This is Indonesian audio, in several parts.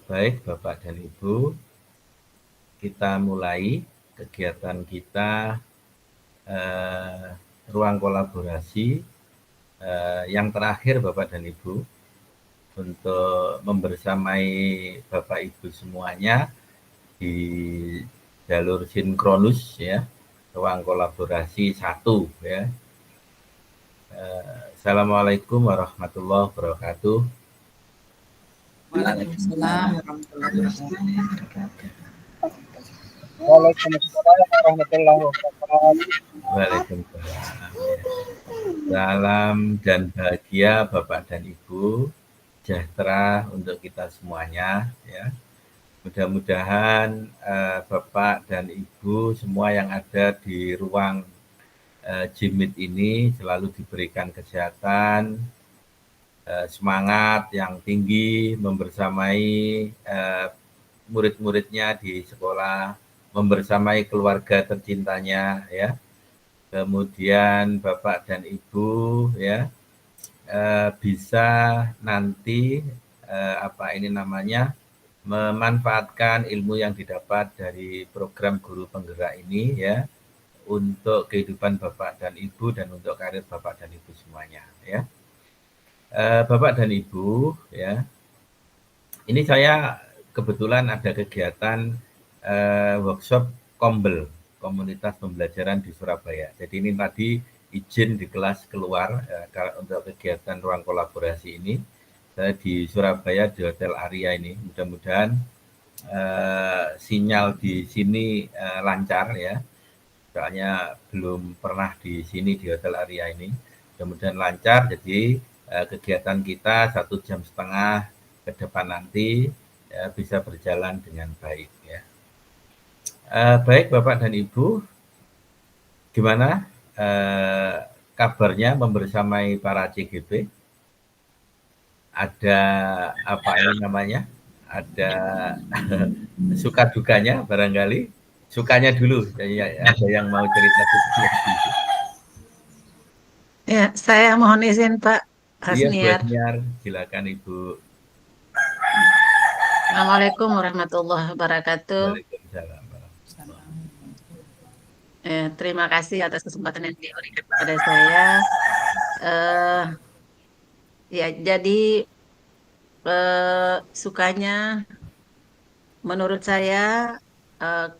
Baik Bapak dan Ibu, kita mulai kegiatan kita eh, ruang kolaborasi yang terakhir Bapak dan Ibu untuk membersamai Bapak Ibu semuanya di jalur sinkronus ya, ruang kolaborasi 1 ya. Assalamualaikum warahmatullahi wabarakatuh. Waalaikumsalam warahmatullahi wabarakatuh. Waalaikumsalam warahmatullahi wabarakatuh. Waalaikumsalam. Salam dan bahagia Bapak dan Ibu, sejahtera untuk kita semuanya ya. Mudah-mudahan Bapak dan Ibu semua yang ada di ruang Jimit ini selalu diberikan kesehatan, semangat yang tinggi membersamai murid-muridnya di sekolah, membersamai keluarga tercintanya ya. Kemudian Bapak dan Ibu ya bisa nanti memanfaatkan ilmu yang didapat dari program guru penggerak ini ya untuk kehidupan Bapak dan Ibu dan untuk karir Bapak dan Ibu semuanya ya. Bapak dan Ibu ya, ini saya kebetulan ada kegiatan workshop Kombel, Komunitas Pembelajaran di Surabaya. Jadi ini tadi izin di kelas keluar untuk kegiatan ruang kolaborasi ini. Saya di Surabaya di Hotel Aria ini. Mudah-mudahan sinyal di sini lancar ya. Soalnya belum pernah di sini di Hotel Aria ini. Mudah-mudahan lancar. Jadi kegiatan kita 1,5 jam ke depan nanti ya, bisa berjalan dengan baik ya. Baik Bapak dan Ibu, gimana kabarnya membersamai para CGP? Ada apa ini namanya? Ada suka dukanya barangkali. Sukanya dulu, ada yang mau cerita sukanya dulu. Ya, saya mohon izin Pak Iya, Bu Hasniar. Hasniar, silakan Ibu. Assalamualaikum warahmatullahi wabarakatuh. Waalaikumsalam. Terima kasih atas kesempatan yang diberikan kepada saya. Ya, jadi sukanya menurut saya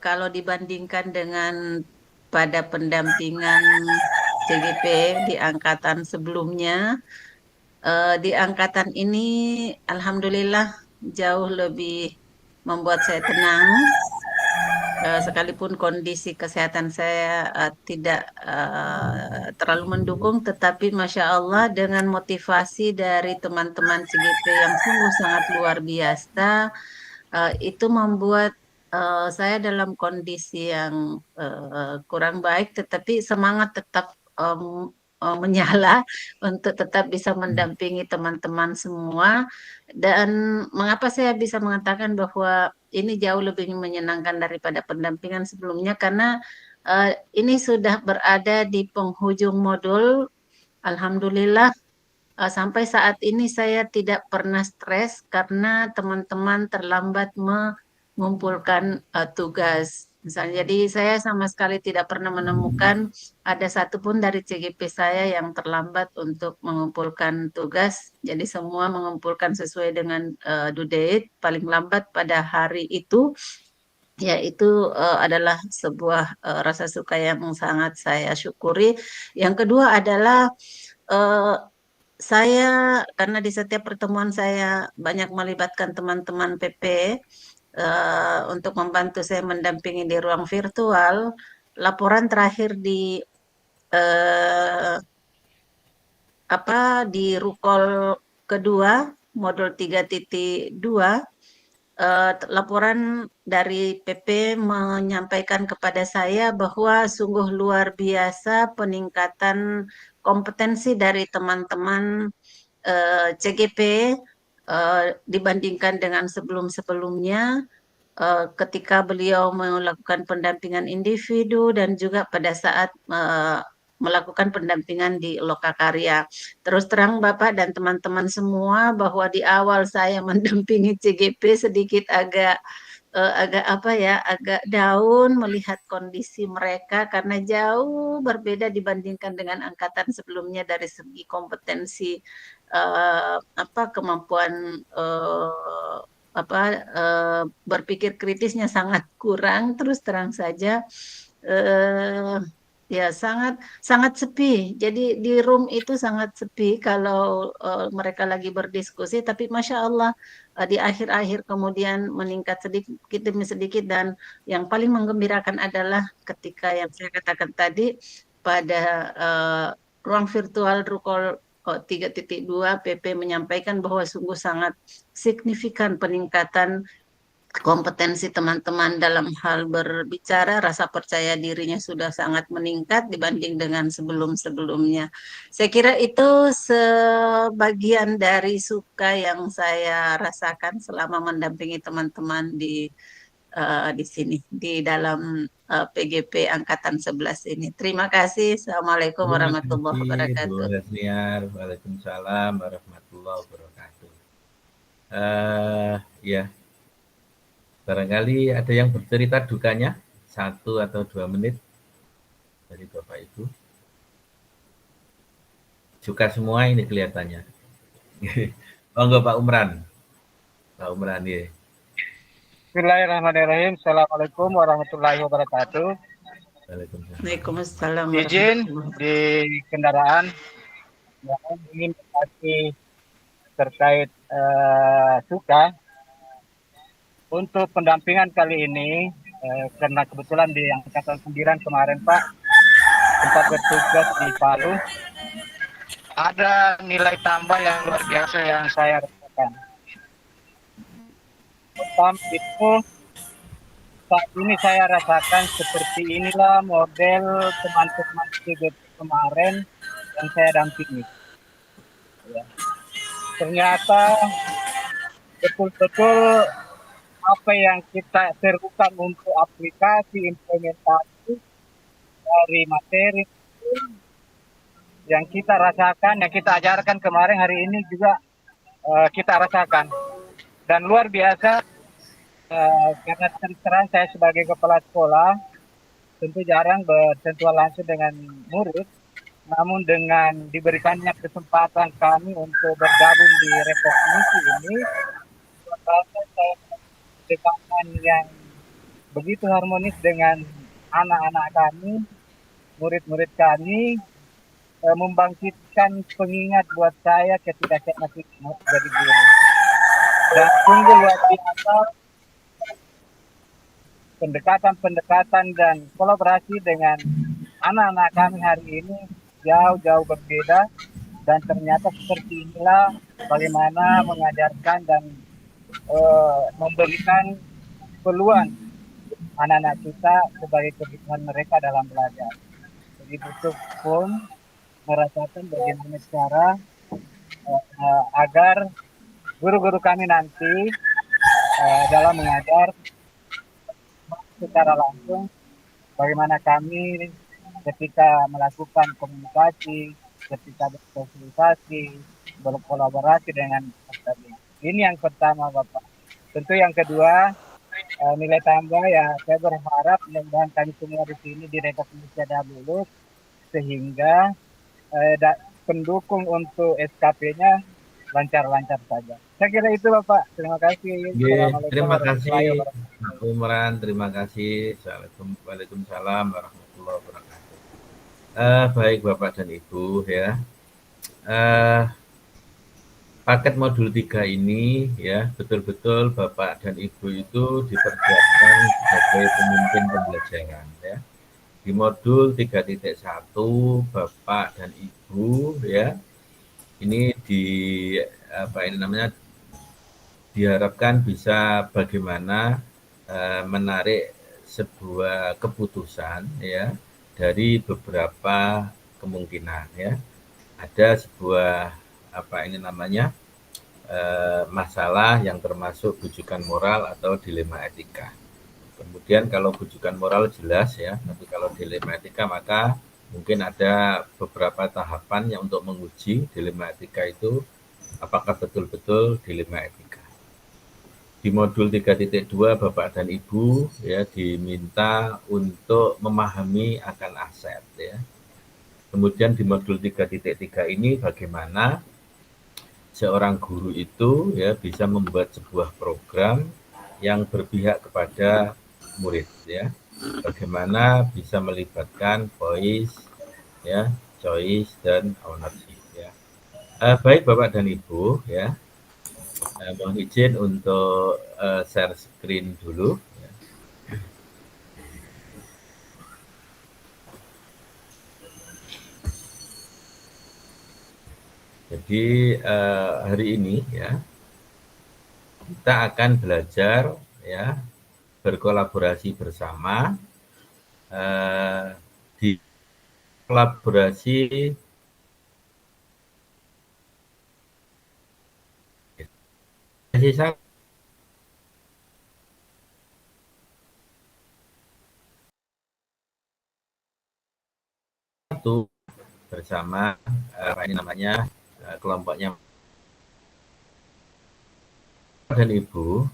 kalau dibandingkan dengan pada pendampingan CGP di angkatan sebelumnya, di angkatan ini alhamdulillah jauh lebih membuat saya tenang, sekalipun kondisi kesehatan saya tidak terlalu mendukung, tetapi Masya Allah dengan motivasi dari teman-teman CGP yang sungguh sangat luar biasa, itu membuat saya dalam kondisi yang kurang baik, tetapi semangat tetap menyala untuk tetap bisa mendampingi teman-teman semua. Dan mengapa saya bisa mengatakan bahwa ini jauh lebih menyenangkan daripada pendampingan sebelumnya, karena ini sudah berada di penghujung modul. Alhamdulillah sampai saat ini saya tidak pernah stres karena teman-teman terlambat mengumpulkan tugas. Misalnya, jadi saya sama sekali tidak pernah menemukan ada satupun dari CGP saya yang terlambat untuk mengumpulkan tugas. Jadi semua mengumpulkan sesuai dengan due date paling lambat pada hari itu. Ya, itu adalah sebuah rasa suka yang sangat saya syukuri. Yang kedua adalah uh, saya, karena di setiap pertemuan saya banyak melibatkan teman-teman PP untuk membantu saya mendampingi di ruang virtual. Laporan terakhir eh, di Rukol kedua, modul 3.2, laporan dari PP menyampaikan kepada saya bahwa sungguh luar biasa peningkatan kompetensi dari teman-teman CGP dibandingkan dengan sebelum-sebelumnya, ketika beliau melakukan pendampingan individu dan juga pada saat melakukan pendampingan di Lokakarya. Terus terang Bapak dan teman-teman semua bahwa di awal saya mendampingi CGP sedikit agak apa ya, agak down melihat kondisi mereka karena jauh berbeda dibandingkan dengan angkatan sebelumnya dari segi kompetensi apa kemampuan apa berpikir kritisnya sangat kurang. Terus terang saja eh, ya sangat sangat sepi. Jadi di room itu sangat sepi kalau mereka lagi berdiskusi. Tapi masya Allah di akhir-akhir kemudian meningkat sedikit demi sedikit dan yang paling menggembirakan adalah ketika yang saya katakan tadi pada ruang virtual Rukol 3.2 PP menyampaikan bahwa sungguh sangat signifikan peningkatan kompetensi teman-teman dalam hal berbicara, rasa percaya dirinya sudah sangat meningkat dibanding dengan sebelum-sebelumnya. Saya kira itu sebagian dari suka yang saya rasakan selama mendampingi teman-teman di sini di dalam PGP Angkatan 11 ini. Terima kasih. Assalamualaikum Terima warahmatullahi kasih Bu wabarakatuh. Hasniar. Waalaikumsalam warahmatullahi wabarakatuh. Ya, barangkali ada yang bercerita dukanya 1 atau 2 menit dari Bapak Ibu. Suka semua ini kelihatannya. Monggo Pak Umran. Pak Umran ya. Bismillahirrahmanirrahim. Assalamualaikum warahmatullahi wabarakatuh. Waalaikumsalam. Waalaikumsalam Izin warahmatullahi di kendaraan yang ingin berbagi terkait suka untuk pendampingan kali ini karena kebetulan di Angkatan 9 kemarin Pak sempat bertugas di Palu, ada nilai tambah yang luar biasa yang saya rasakan. Pertama itu saat ini saya rasakan seperti inilah model teman-teman CGP kemarin yang saya dampingi. Ya. Ternyata betul-betul apa yang kita serukan untuk aplikasi implementasi dari materi yang kita rasakan, yang kita ajarkan kemarin, hari ini juga kita rasakan. Dan luar biasa, karena terus terang saya sebagai kepala sekolah tentu jarang bersentuhan langsung dengan murid, namun dengan diberikannya kesempatan kami untuk bergabung di rekognisi ini, saya kedekatan yang begitu harmonis dengan anak-anak kami, murid-murid kami, membangkitkan pengingat buat saya ketika saya masih jadi guru. Dan sungguh luar biasa pendekatan-pendekatan dan kolaborasi dengan anak-anak kami hari ini jauh-jauh berbeda, dan ternyata seperti inilah bagaimana mengajarkan dan memberikan peluang anak-anak kita sebagai kebutuhan mereka dalam belajar. Begitu pun merasakan bagaimana cara agar guru-guru kami nanti dalam mengajar secara langsung, bagaimana kami ketika melakukan komunikasi, ketika bersosialisasi, berkolaborasi dengan tadi. Ini yang pertama Bapak. Tentu yang kedua, nilai tambah ya saya berharap mudah-mudahan kami semua di sini di Republik Indonesia dah lulus, sehingga pendukung untuk SKP-nya lancar-lancar saja. Saya kira itu Bapak. Terima kasih. Terima kasih Pak Umran, terima kasih. Waalaikumsalam warahmatullahi wabarakatuh. Baik Bapak dan Ibu ya. Paket modul 3 ini ya betul-betul Bapak dan Ibu itu dipersiapkan sebagai pemimpin pembelajaran ya. Di modul 3.1 Bapak dan Ibu ya ini diharapkan bisa bagaimana menarik sebuah keputusan ya dari beberapa kemungkinan ya. Ada sebuah masalah yang termasuk bujukan moral atau dilema etika. Kemudian kalau bujukan moral jelas ya, tapi kalau dilema etika maka mungkin ada beberapa tahapan yang untuk menguji dilema etika itu apakah betul-betul dilema etika. Di modul 3.2 Bapak dan Ibu ya diminta untuk memahami akan aset ya. Kemudian di modul 3.3 ini bagaimana seorang guru itu ya bisa membuat sebuah program yang berpihak kepada murid ya. Bagaimana bisa melibatkan voice ya, choice dan ownership ya. Baik Bapak dan Ibu ya. Mohon izin untuk share screen dulu. Ya. Jadi hari ini ya kita akan belajar ya berkolaborasi bersama di kolaborasi sisa satu bersama apa ini namanya kelompoknya dan Ibu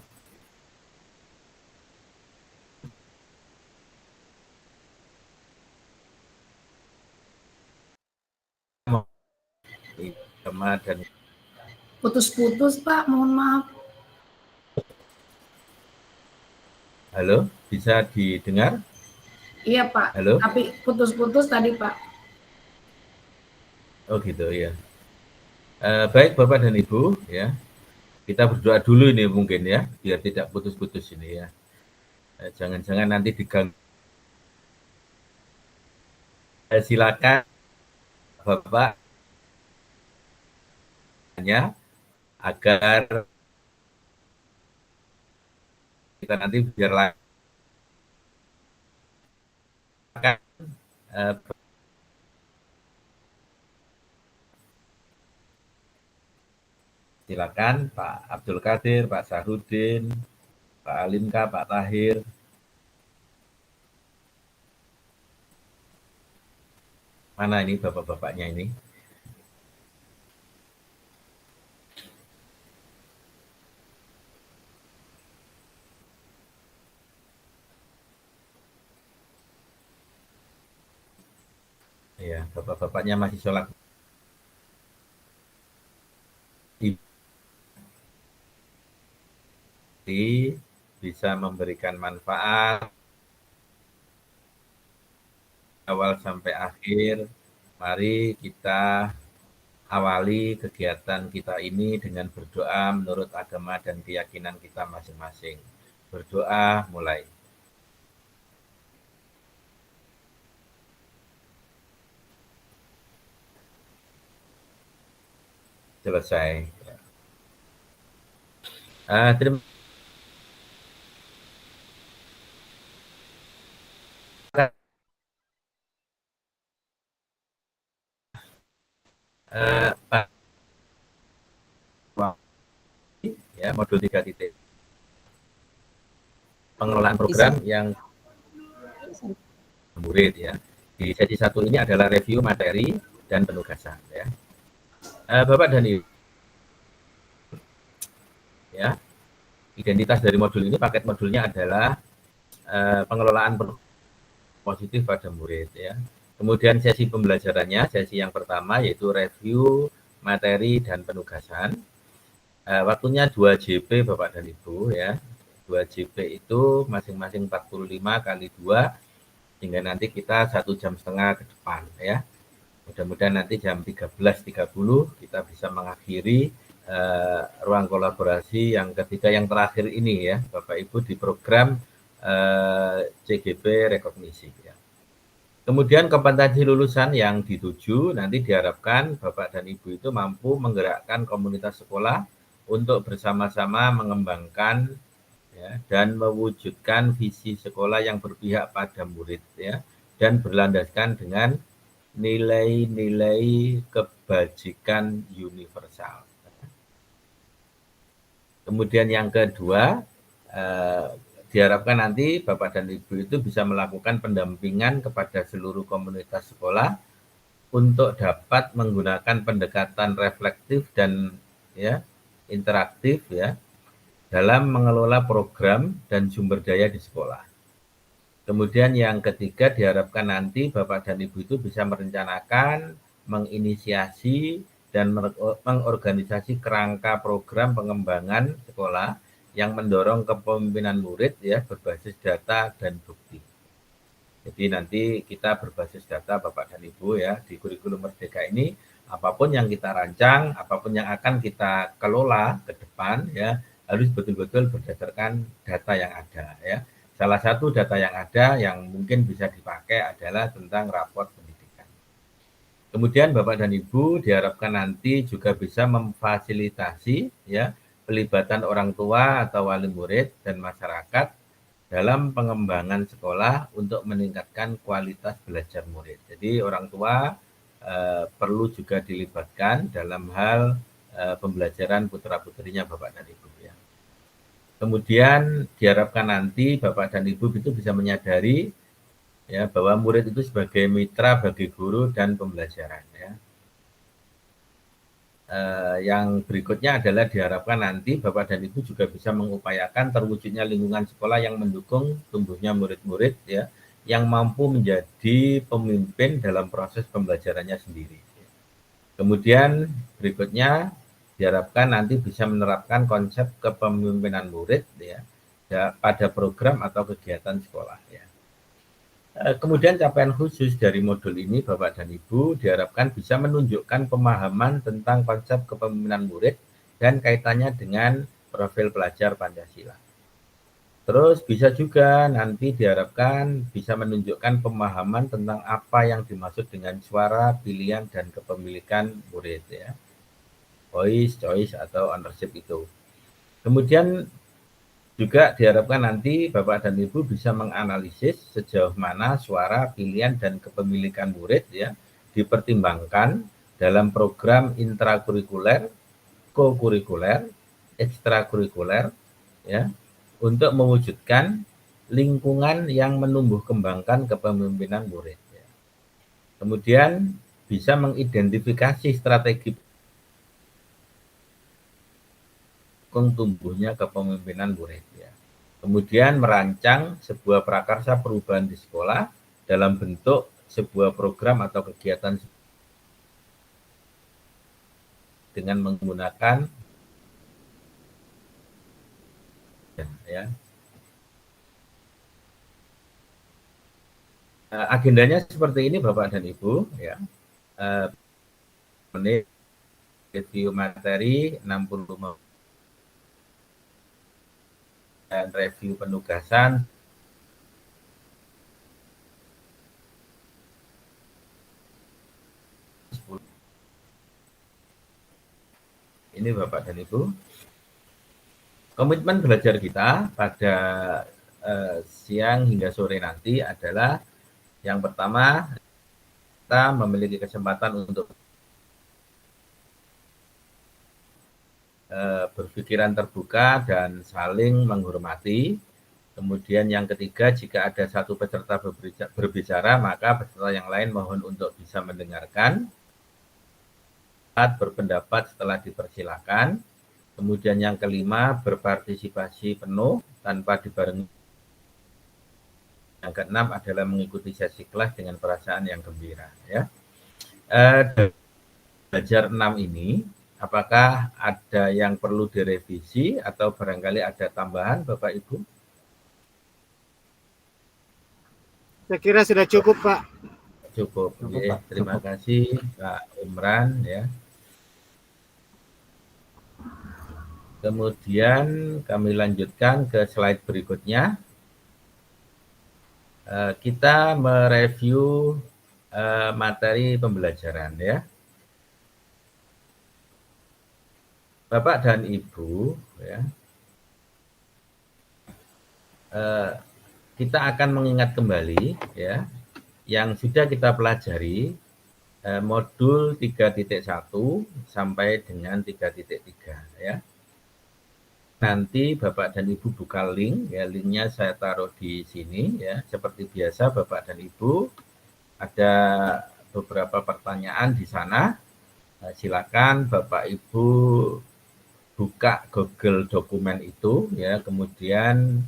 dan putus-putus Pak, mohon maaf. Halo, bisa didengar? Iya Pak, Halo? tapi putus-putus tadi Pak. Oh gitu ya. Baik Bapak dan Ibu ya, kita berdoa dulu ini mungkin ya, biar tidak putus-putus ini ya. Jangan-jangan nanti diganggu. Silakan Bapak agar kita nanti biar silakan Pak Abdul Qadir, Pak Sahrudin, Pak Alinka, Pak Tahir. Mana ini bapak-bapaknya ini? Ya, bapak-bapaknya masih sholat. Bisa memberikan manfaat awal sampai akhir. Mari kita awali kegiatan kita ini dengan berdoa menurut agama dan keyakinan kita masing-masing. Berdoa mulai. Selesai. Terima Pak ya modul 3 titik pengelolaan program yang murid ya. Di sesi 1 ini adalah review materi dan penugasan ya. Bapak dan Ibu ya. Identitas dari modul ini, paket modulnya adalah pengelolaan positif pada murid ya. Kemudian sesi pembelajarannya, sesi yang pertama yaitu review materi dan penugasan. Waktunya 2 JP Bapak dan Ibu ya. 2 JP itu masing-masing 45 kali 2 sehingga nanti kita 1,5 jam ke depan ya. Mudah-mudahan nanti jam 13.30 kita bisa mengakhiri ruang kolaborasi yang ketiga yang terakhir ini ya Bapak Ibu di program CGP rekognisi ya. Kemudian kompetensi lulusan yang dituju nanti diharapkan Bapak dan Ibu itu mampu menggerakkan komunitas sekolah untuk bersama-sama mengembangkan ya, dan mewujudkan visi sekolah yang berpihak pada murid ya dan berlandaskan dengan nilai-nilai kebajikan universal. Kemudian yang kedua, diharapkan nanti Bapak dan Ibu itu bisa melakukan pendampingan kepada seluruh komunitas sekolah untuk dapat menggunakan pendekatan reflektif dan ya interaktif ya dalam mengelola program dan sumber daya di sekolah. Kemudian yang ketiga diharapkan nanti Bapak dan Ibu itu bisa merencanakan, menginisiasi dan mengorganisasi kerangka program pengembangan sekolah yang mendorong kepemimpinan murid ya berbasis data dan bukti. Jadi nanti kita berbasis data Bapak dan Ibu ya di kurikulum Merdeka ini apapun yang kita rancang, apapun yang akan kita kelola ke depan ya harus betul-betul berdasarkan data yang ada ya. Salah satu data yang ada yang mungkin bisa dipakai adalah tentang raport pendidikan. Kemudian Bapak dan Ibu diharapkan nanti juga bisa memfasilitasi ya pelibatan orang tua atau wali murid dan masyarakat dalam pengembangan sekolah untuk meningkatkan kualitas belajar murid. Jadi orang tua perlu juga dilibatkan dalam hal pembelajaran putra-putrinya Bapak dan Ibu ya. Kemudian diharapkan nanti Bapak dan Ibu itu bisa menyadari ya bahwa murid itu sebagai mitra bagi guru dan pembelajaran ya. Yang berikutnya adalah diharapkan nanti Bapak dan Ibu juga bisa mengupayakan terwujudnya lingkungan sekolah yang mendukung tumbuhnya murid-murid ya yang mampu menjadi pemimpin dalam proses pembelajarannya sendiri. Kemudian berikutnya diharapkan nanti bisa menerapkan konsep kepemimpinan murid ya pada program atau kegiatan sekolah ya. Kemudian capaian khusus dari modul ini Bapak dan Ibu diharapkan bisa menunjukkan pemahaman tentang konsep kepemimpinan murid dan kaitannya dengan profil pelajar Pancasila. Terus bisa juga nanti diharapkan bisa menunjukkan pemahaman tentang apa yang dimaksud dengan suara, pilihan, dan kepemilikan murid ya. Voice, choice, atau ownership itu. Kemudian juga diharapkan nanti Bapak dan Ibu bisa menganalisis sejauh mana suara, pilihan, dan kepemilikan murid ya dipertimbangkan dalam program intrakurikuler, kokurikuler, ekstrakurikuler ya untuk mewujudkan lingkungan yang menumbuh kembangkan kepemimpinan murid. Ya. Kemudian bisa mengidentifikasi strategi tumbuhnya kepemimpinan murid ya. Kemudian merancang sebuah prakarsa perubahan di sekolah dalam bentuk sebuah program atau kegiatan dengan menggunakan ya. Agendanya seperti ini Bapak dan Ibu ya. Review materi 65 dan review penugasan ini Bapak dan Ibu. Komitmen belajar kita pada siang hingga sore nanti adalah yang pertama kita memiliki kesempatan untuk berpikiran terbuka dan saling menghormati. Kemudian yang ketiga, jika ada satu peserta berbicara, maka peserta yang lain mohon untuk bisa mendengarkan, berpendapat setelah dipersilakan. Kemudian yang kelima, berpartisipasi penuh tanpa dibarengi. Yang keenam adalah mengikuti sesi kelas dengan perasaan yang gembira. Ya. Belajar 6 ini, apakah ada yang perlu direvisi atau barangkali ada tambahan Bapak Ibu? Saya kira sudah cukup Pak. Cukup ya. Terima kasih Pak Imran ya. Kemudian kami lanjutkan ke slide berikutnya. Kita mereview materi pembelajaran ya. Bapak dan Ibu, ya, kita akan mengingat kembali ya, yang sudah kita pelajari modul 3.1 sampai dengan 3.3 ya. nanti Bapak dan Ibu buka link, ya linknya saya taruh di sini ya. Seperti biasa Bapak dan Ibu ada beberapa pertanyaan di sana. Nah, silakan Bapak Ibu buka Google dokumen itu ya, kemudian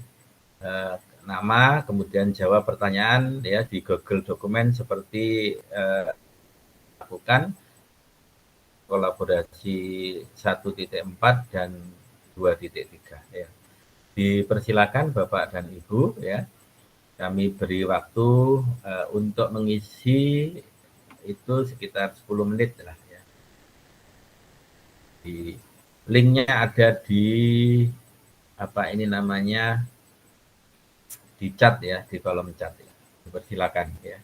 nama, kemudian jawab pertanyaan ya di Google dokumen seperti lakukan kolaborasi 1.4 dan 2.3 ya. Dipersilakan Bapak dan Ibu ya. Kami beri waktu untuk mengisi itu sekitar 10 menit lah ya. Di linknya ada di apa ini namanya di chat ya, di kolom chat ya. Dipersilakan ya.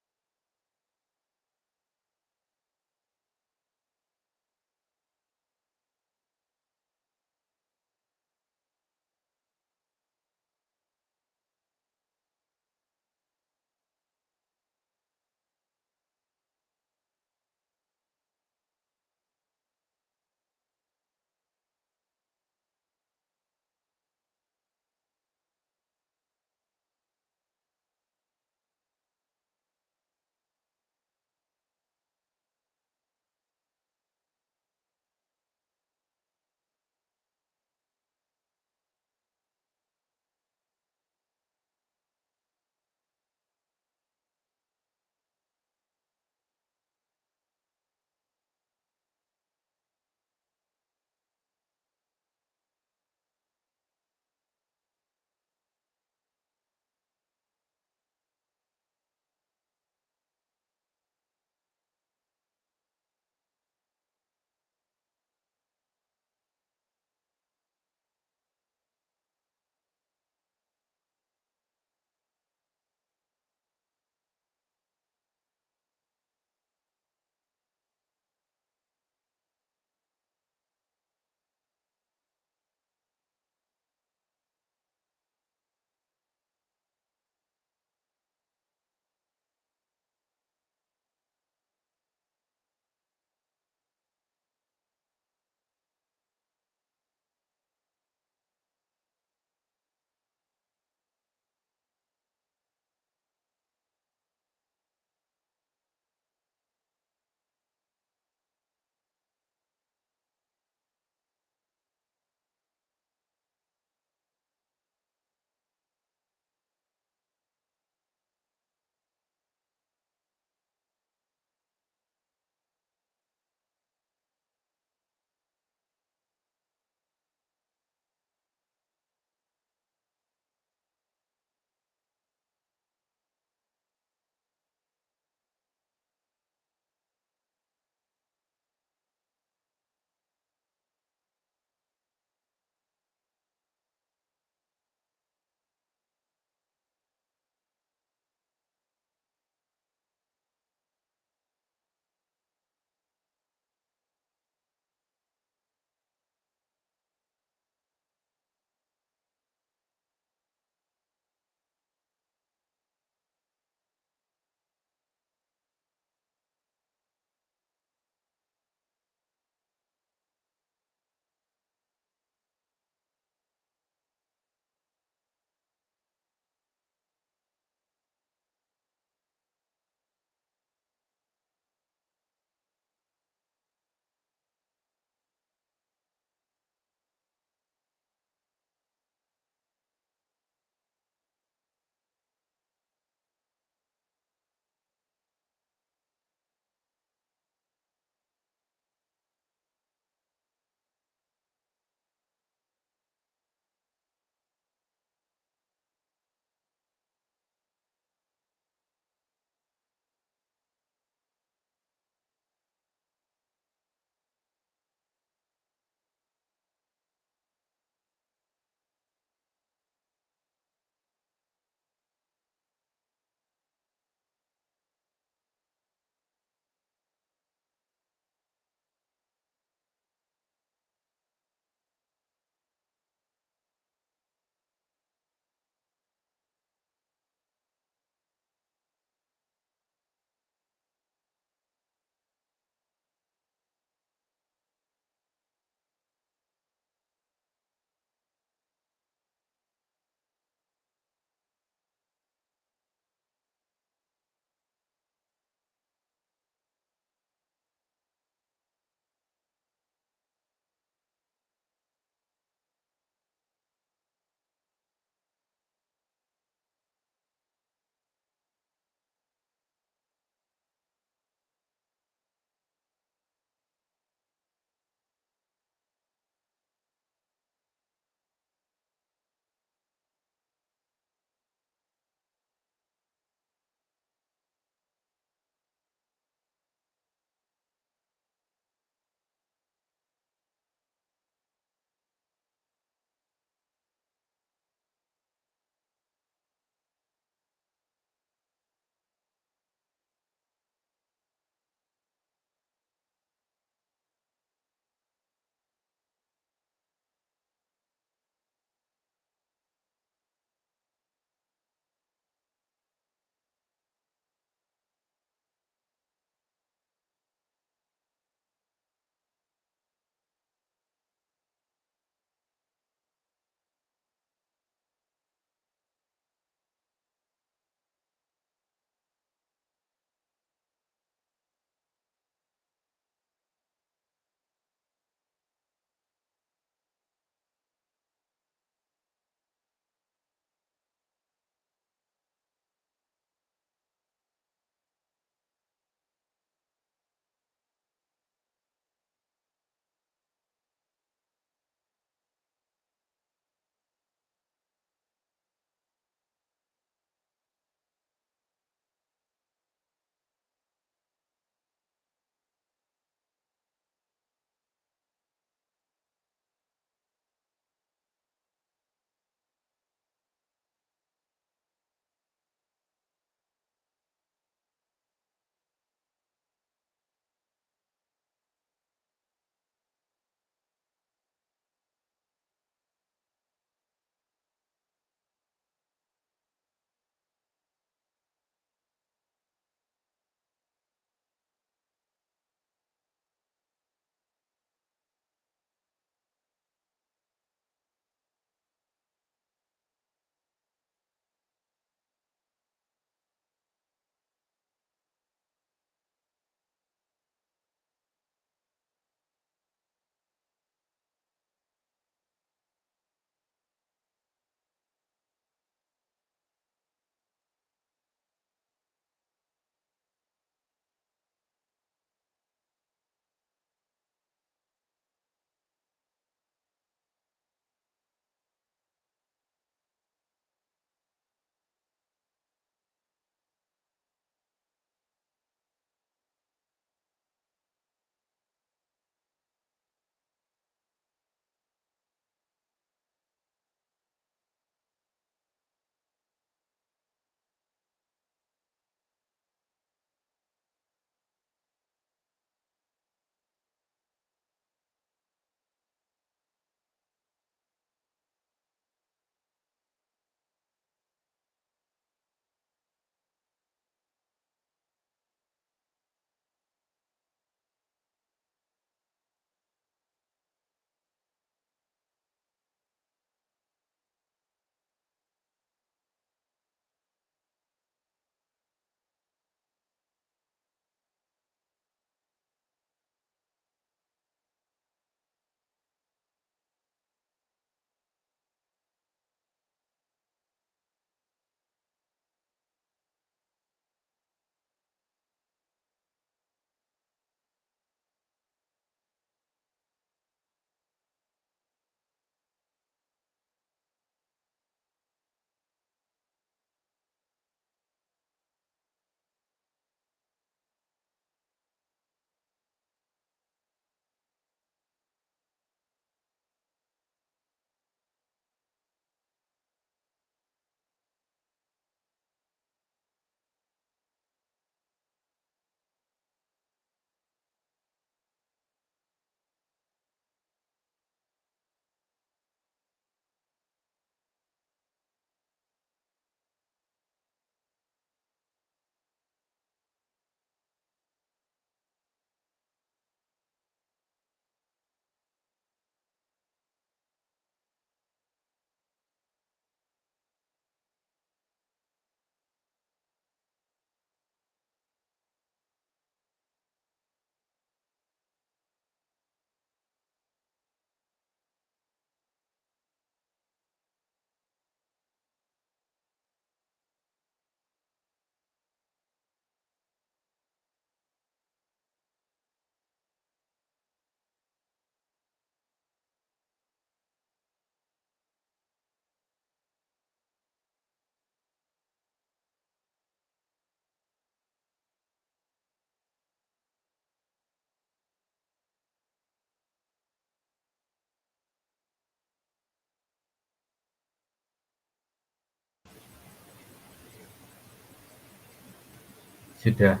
Sudah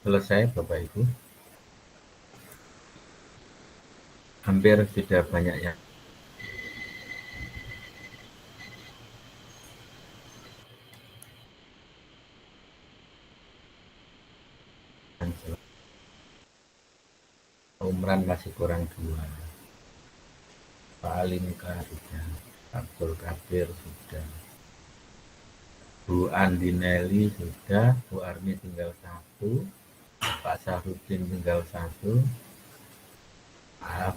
selesai Bapak Ibu. Hampir sudah banyak yang Umran masih kurang 2. Pak Alimka sudah, Abdul Kadir sudah, Bu Andi Nelly sudah, Bu Armi tinggal 1, Pak Sahrudin tinggal 1.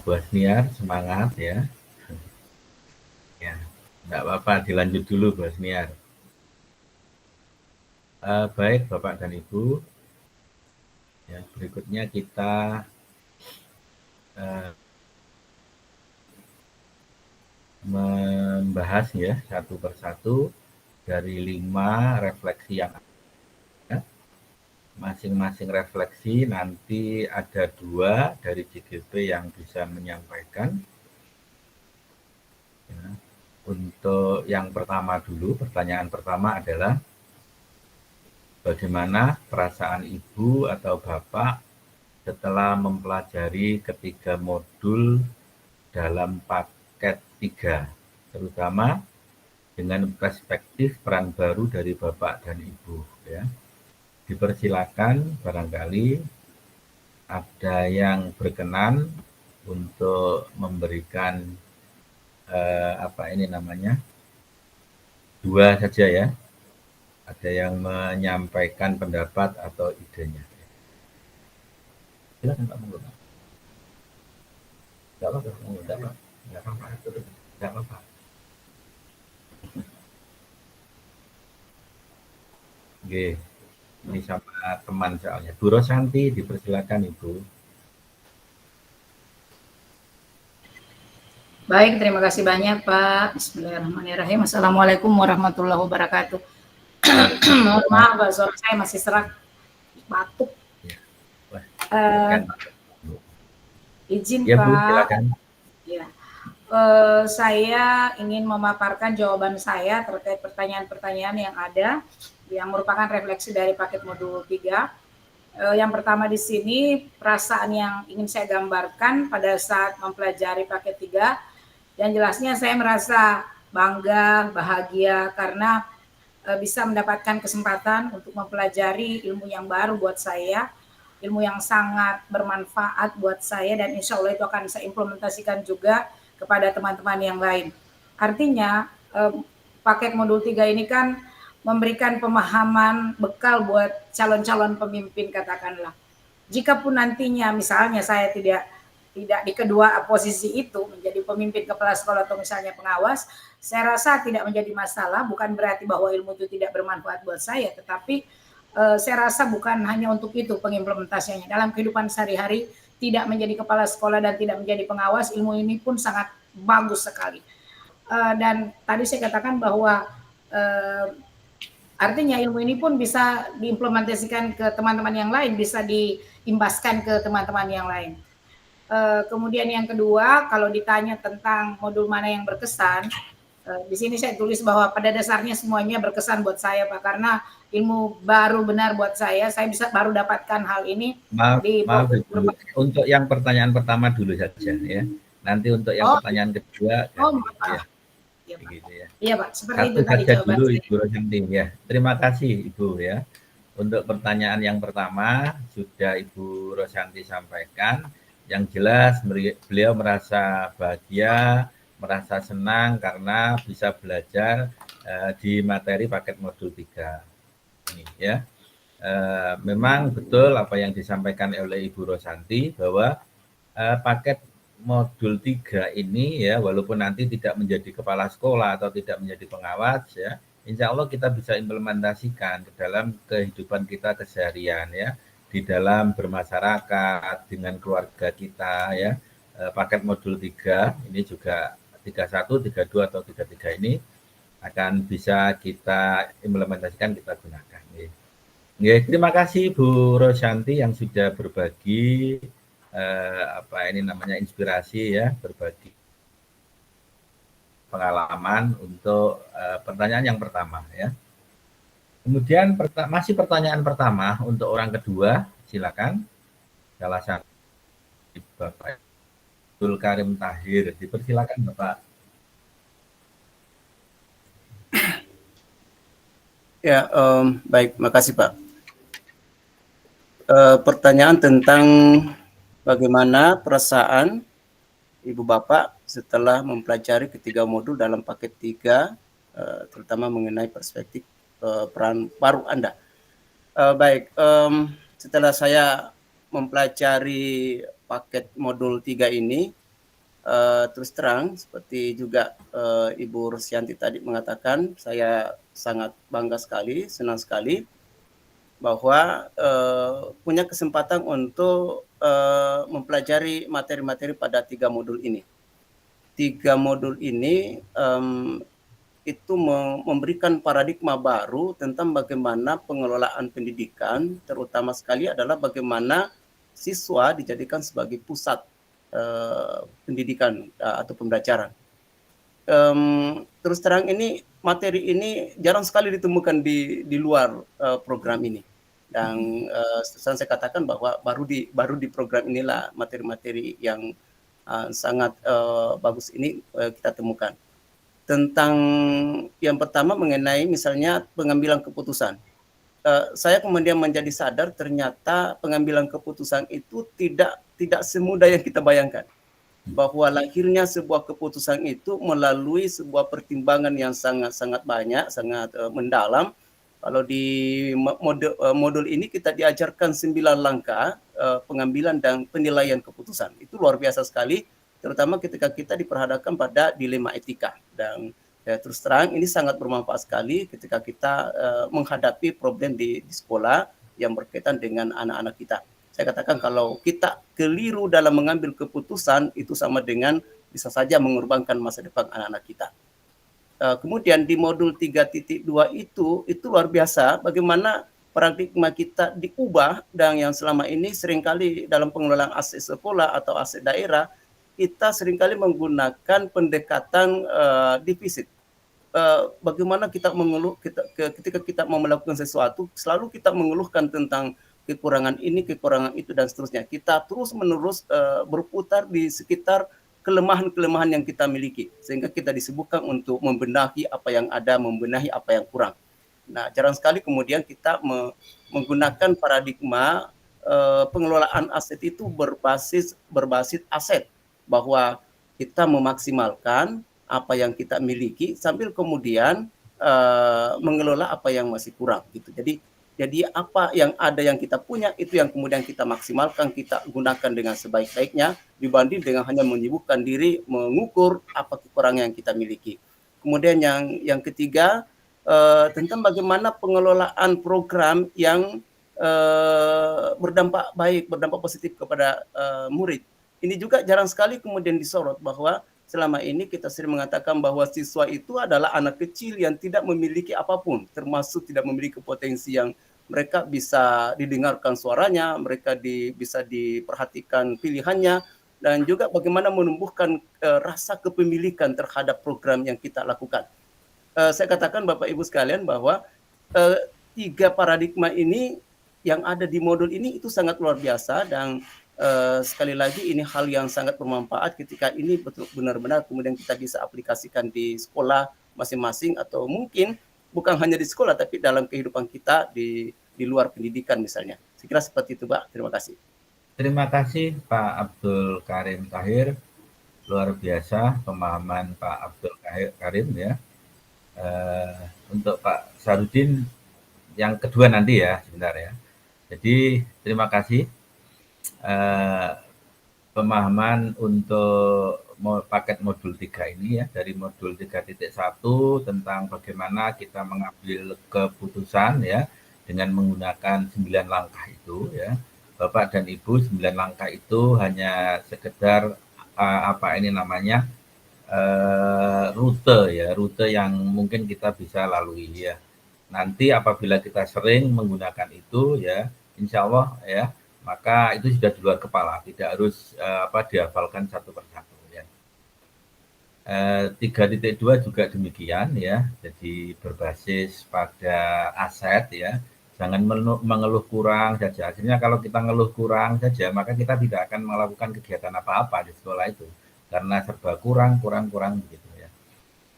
Bu Asniar semangat ya. Ya, enggak apa-apa, dilanjut dulu Bu Asniar. Baik Bapak dan Ibu, ya, berikutnya kita membahas ya satu persatu dari 5 refleksi yang ada. Masing-masing refleksi nanti ada 2 dari JGP yang bisa menyampaikan. Ya. Untuk yang pertama dulu, pertanyaan pertama adalah bagaimana perasaan Ibu atau Bapak setelah mempelajari ketiga modul dalam paket 3, terutama dengan perspektif peran baru dari Bapak dan Ibu. Ya. Dipersilakan barangkali ada yang berkenan untuk memberikan 2 saja ya. Ada yang menyampaikan pendapat atau idenya. Silakan Pak Monggo. Enggak apa-apa. Oke. Ini sama teman soalnya. Bu Rosanti, dipersilakan Ibu. Baik, terima kasih banyak Pak. Bismillahirrahmanirrahim. Assalamualaikum warahmatullahi wabarakatuh. Mohon maaf, Pak, suara saya masih serak, batuk. Ya. Wah, Izin ya, Pak. Bu, silakan. Ya. Saya ingin memaparkan jawaban saya terkait pertanyaan-pertanyaan yang ada, yang merupakan refleksi dari paket modul 3. Yang pertama di sini, perasaan yang ingin saya gambarkan pada saat mempelajari paket 3, yang jelasnya saya merasa bangga, bahagia karena bisa mendapatkan kesempatan untuk mempelajari ilmu yang baru buat saya, ilmu yang sangat bermanfaat buat saya, dan insya Allah itu akan saya implementasikan juga kepada teman-teman yang lain. Artinya paket modul 3 ini kan memberikan pemahaman bekal buat calon-calon pemimpin, katakanlah. Jikapun nantinya misalnya saya tidak di kedua posisi itu, menjadi pemimpin kepala sekolah atau misalnya pengawas, saya rasa tidak menjadi masalah. Bukan berarti bahwa ilmu itu tidak bermanfaat buat saya, tetapi saya rasa bukan hanya untuk itu pengimplementasinya. Dalam kehidupan sehari-hari, tidak menjadi kepala sekolah dan tidak menjadi pengawas, ilmu ini pun sangat bagus sekali. Dan tadi saya katakan bahwa artinya ilmu ini pun bisa diimplementasikan ke teman-teman yang lain, bisa diimbaskan ke teman-teman yang lain. Kemudian yang kedua, kalau ditanya tentang modul mana yang berkesan, di sini saya tulis bahwa pada dasarnya semuanya berkesan buat saya, Pak, karena ilmu baru benar buat saya bisa baru dapatkan hal ini. Maaf, untuk yang pertanyaan pertama dulu saja ya. Nanti untuk yang pertanyaan kedua. Maaf. Ya, Pak. Gitu ya. Iya, Pak. Seperti Satu itu tadi saja jawaban dulu saya. Ibu Rosanti ya. Terima kasih Ibu ya. Untuk pertanyaan yang pertama sudah Ibu Rosanti sampaikan. Yang jelas beliau merasa bahagia, merasa senang karena bisa belajar di materi paket modul 3 ini ya. Memang betul apa yang disampaikan oleh Ibu Rosanti bahwa paket modul 3 ini ya, walaupun nanti tidak menjadi kepala sekolah atau tidak menjadi pengawas ya, insya Allah kita bisa implementasikan ke dalam kehidupan kita keseharian ya, di dalam bermasyarakat dengan keluarga kita ya. Paket modul 3 ini juga 31, 32 atau 33 ini akan bisa kita implementasikan, kita gunakan. Ya, terima kasih Bu Rosanti yang sudah berbagi inspirasi ya, berbagi pengalaman untuk pertanyaan yang pertama ya. Kemudian masih pertanyaan pertama untuk orang kedua, silakan. Salah satu Bapak Abdul Karim Tahir, dipersilakan Bapak. Ya, baik, makasih Pak. Pertanyaan tentang bagaimana perasaan Ibu Bapak setelah mempelajari ketiga modul dalam paket 3, terutama mengenai perspektif peran baru Anda. Baik, setelah saya mempelajari paket modul 3 ini, terus terang seperti juga Ibu Rusyanti tadi mengatakan, saya sangat bangga sekali, senang sekali bahwa punya kesempatan untuk mempelajari materi-materi pada 3 modul ini. 3 modul ini itu memberikan paradigma baru tentang bagaimana pengelolaan pendidikan, terutama sekali adalah bagaimana siswa dijadikan sebagai pusat pendidikan atau pembelajaran. Terus terang ini materi ini jarang sekali ditemukan di luar program ini, dan saya katakan bahwa baru di program inilah materi-materi yang sangat bagus ini kita temukan. Tentang yang pertama mengenai misalnya pengambilan keputusan, saya kemudian menjadi sadar ternyata pengambilan keputusan itu tidak semudah yang kita bayangkan, bahwa lahirnya sebuah keputusan itu melalui sebuah pertimbangan yang sangat banyak, sangat mendalam. Kalau di modul ini kita diajarkan 9 langkah pengambilan dan penilaian keputusan. Itu luar biasa sekali, terutama ketika kita diperhadapkan pada dilema etika. Dan terus terang ini sangat bermanfaat sekali ketika kita menghadapi problem di sekolah yang berkaitan dengan anak-anak kita. Saya katakan kalau kita keliru dalam mengambil keputusan, itu sama dengan bisa saja mengorbankan masa depan anak-anak kita. Kemudian di modul 3.2 itu luar biasa bagaimana paradigma kita diubah, dan yang selama ini seringkali dalam pengelolaan aset sekolah atau aset daerah, kita seringkali menggunakan pendekatan defisit. Bagaimana kita mengeluh ketika kita mau melakukan sesuatu, selalu kita mengeluhkan tentang kekurangan ini, kekurangan itu, dan seterusnya. Kita terus-menerus berputar di sekitar kelemahan-kelemahan yang kita miliki, sehingga kita disibukkan untuk membenahi apa yang ada, membenahi apa yang kurang. Nah, jarang sekali kemudian kita menggunakan paradigma pengelolaan aset itu berbasis aset, bahwa kita memaksimalkan apa yang kita miliki sambil kemudian mengelola apa yang masih kurang gitu. Jadi apa yang ada yang kita punya itu yang kemudian kita maksimalkan, kita gunakan dengan sebaik-baiknya dibanding dengan hanya menyibukkan diri mengukur apa kekurangan yang kita miliki. Kemudian yang ketiga tentang bagaimana pengelolaan program yang berdampak baik, berdampak positif kepada murid. Ini juga jarang sekali kemudian disorot, bahwa selama ini kita sering mengatakan bahwa siswa itu adalah anak kecil yang tidak memiliki apapun, termasuk tidak memiliki potensi yang mereka bisa didengarkan suaranya, mereka bisa diperhatikan pilihannya, dan juga bagaimana menumbuhkan rasa kepemilikan terhadap program yang kita lakukan. Saya katakan Bapak Ibu sekalian bahwa 3 paradigma ini yang ada di modul ini itu sangat luar biasa, dan sekali lagi ini hal yang sangat bermanfaat ketika ini benar-benar kemudian kita bisa aplikasikan di sekolah masing-masing, atau mungkin bukan hanya di sekolah tapi dalam kehidupan kita di luar pendidikan misalnya. Saya kira seperti itu, Pak. Terima kasih. Terima kasih Pak Abdul Karim Tahir. Luar biasa pemahaman Pak Abdul Karim ya. Untuk Pak Sarudin yang kedua nanti ya, sebentar ya. Jadi terima kasih pemahaman untuk paket modul 3 ini ya, dari modul 3.1 tentang bagaimana kita mengambil keputusan ya dengan menggunakan 9 langkah itu ya. Bapak dan Ibu, 9 langkah itu hanya sekedar rute yang mungkin kita bisa lalui ya. Nanti apabila kita sering menggunakan itu ya, insya Allah ya, maka itu sudah di luar kepala, tidak harus dihafalkan satu persatu ya. 3.2 juga demikian ya, jadi berbasis pada aset ya, jangan mengeluh kurang saja. Akhirnya kalau kita ngeluh kurang saja, maka kita tidak akan melakukan kegiatan apa-apa di sekolah itu, karena serba kurang begitu ya.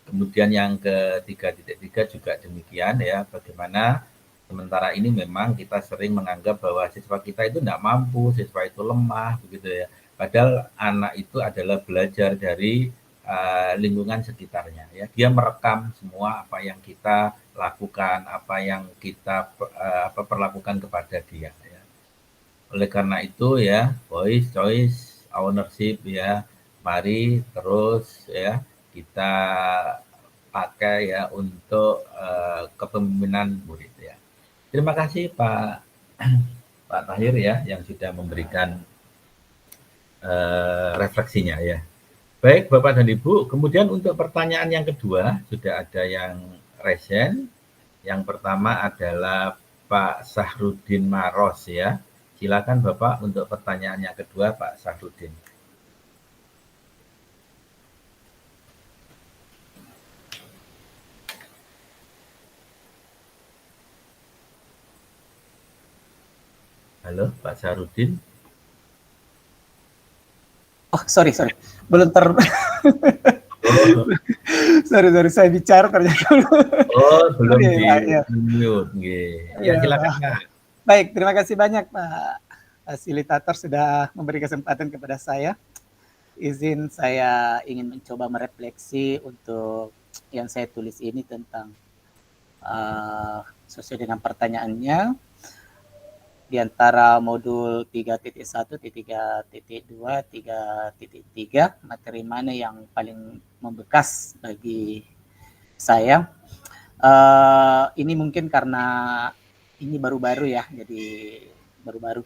Kemudian yang ke 3.3 juga demikian ya, bagaimana sementara ini memang kita sering menganggap bahwa siswa kita itu tidak mampu, siswa itu lemah begitu ya. Padahal anak itu adalah belajar dari lingkungan sekitarnya ya. Dia merekam semua apa yang kita lakukan, apa yang kita perlakukan kepada dia ya. Oleh karena itu ya, voice, choice, ownership ya, mari terus ya kita pakai ya untuk kepemimpinan murid ya. Terima kasih Pak Tahir ya yang sudah memberikan refleksinya ya. Baik Bapak dan Ibu, kemudian untuk pertanyaan yang kedua sudah ada yang resen. Yang pertama adalah Pak Sahrudin Maros ya. Silakan Bapak untuk pertanyaan yang kedua Pak Sahrudin. Halo Pak Sahrudin. Oh, sorry. Belum sorry, saya bicara ternyata. Belum ya. di-mute. Ya, silakan Pak. Baik, terima kasih banyak Pak fasilitator sudah memberi kesempatan kepada saya. Izin saya ingin mencoba merefleksi untuk yang saya tulis ini tentang sesuai dengan pertanyaannya. Di antara modul 3.1, 3.2, 3.3, materi mana yang paling membekas bagi saya? Ini mungkin karena ini baru-baru ya, jadi baru-baru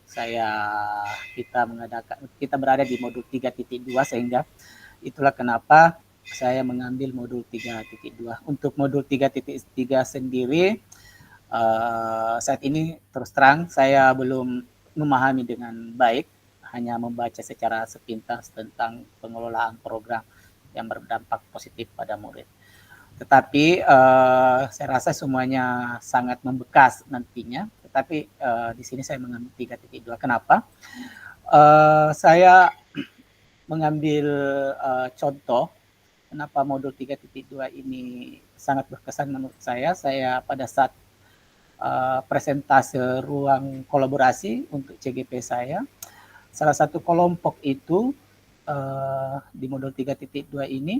kita berada di modul 3.2 sehingga itulah kenapa saya mengambil modul 3.2. Untuk modul 3.3 sendiri, saat ini terus terang saya belum memahami dengan baik, hanya membaca secara sepintas tentang pengelolaan program yang berdampak positif pada murid. Tetapi saya rasa semuanya sangat membekas nantinya. Tetapi di sini saya mengambil 3.2. Kenapa? Saya mengambil contoh kenapa modul 3.2 ini sangat berkesan menurut saya. Saya pada saat presentase ruang kolaborasi untuk CGP saya, salah satu kelompok itu di modul 3.2 ini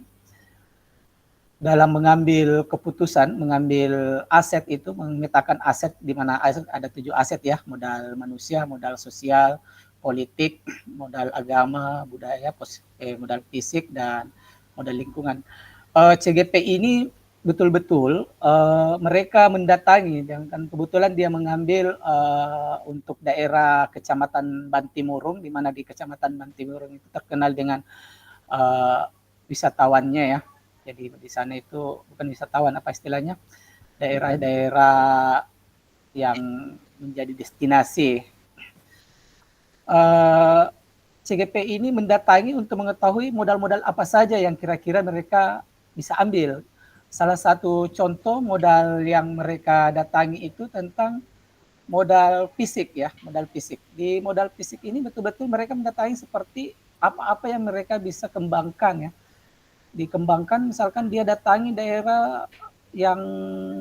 dalam mengambil keputusan, mengambil aset itu, memetakan aset di mana aset ada 7 aset ya, modal manusia, modal sosial, politik, modal agama, budaya, modal fisik, dan modal lingkungan. CGP ini betul-betul mereka mendatangi, dan kebetulan dia mengambil untuk daerah Kecamatan Bantimurung, di mana di Kecamatan Bantimurung itu terkenal dengan wisatawannya ya. Jadi di sana itu bukan wisatawan, apa istilahnya, daerah-daerah yang menjadi destinasi. CGP ini mendatangi untuk mengetahui modal-modal apa saja yang kira-kira mereka bisa ambil. Salah satu contoh modal yang mereka datangi itu tentang modal fisik ya, modal fisik. Di modal fisik ini betul-betul mereka mendatangi seperti apa-apa yang mereka bisa kembangkan ya. Dikembangkan, misalkan dia datangi daerah yang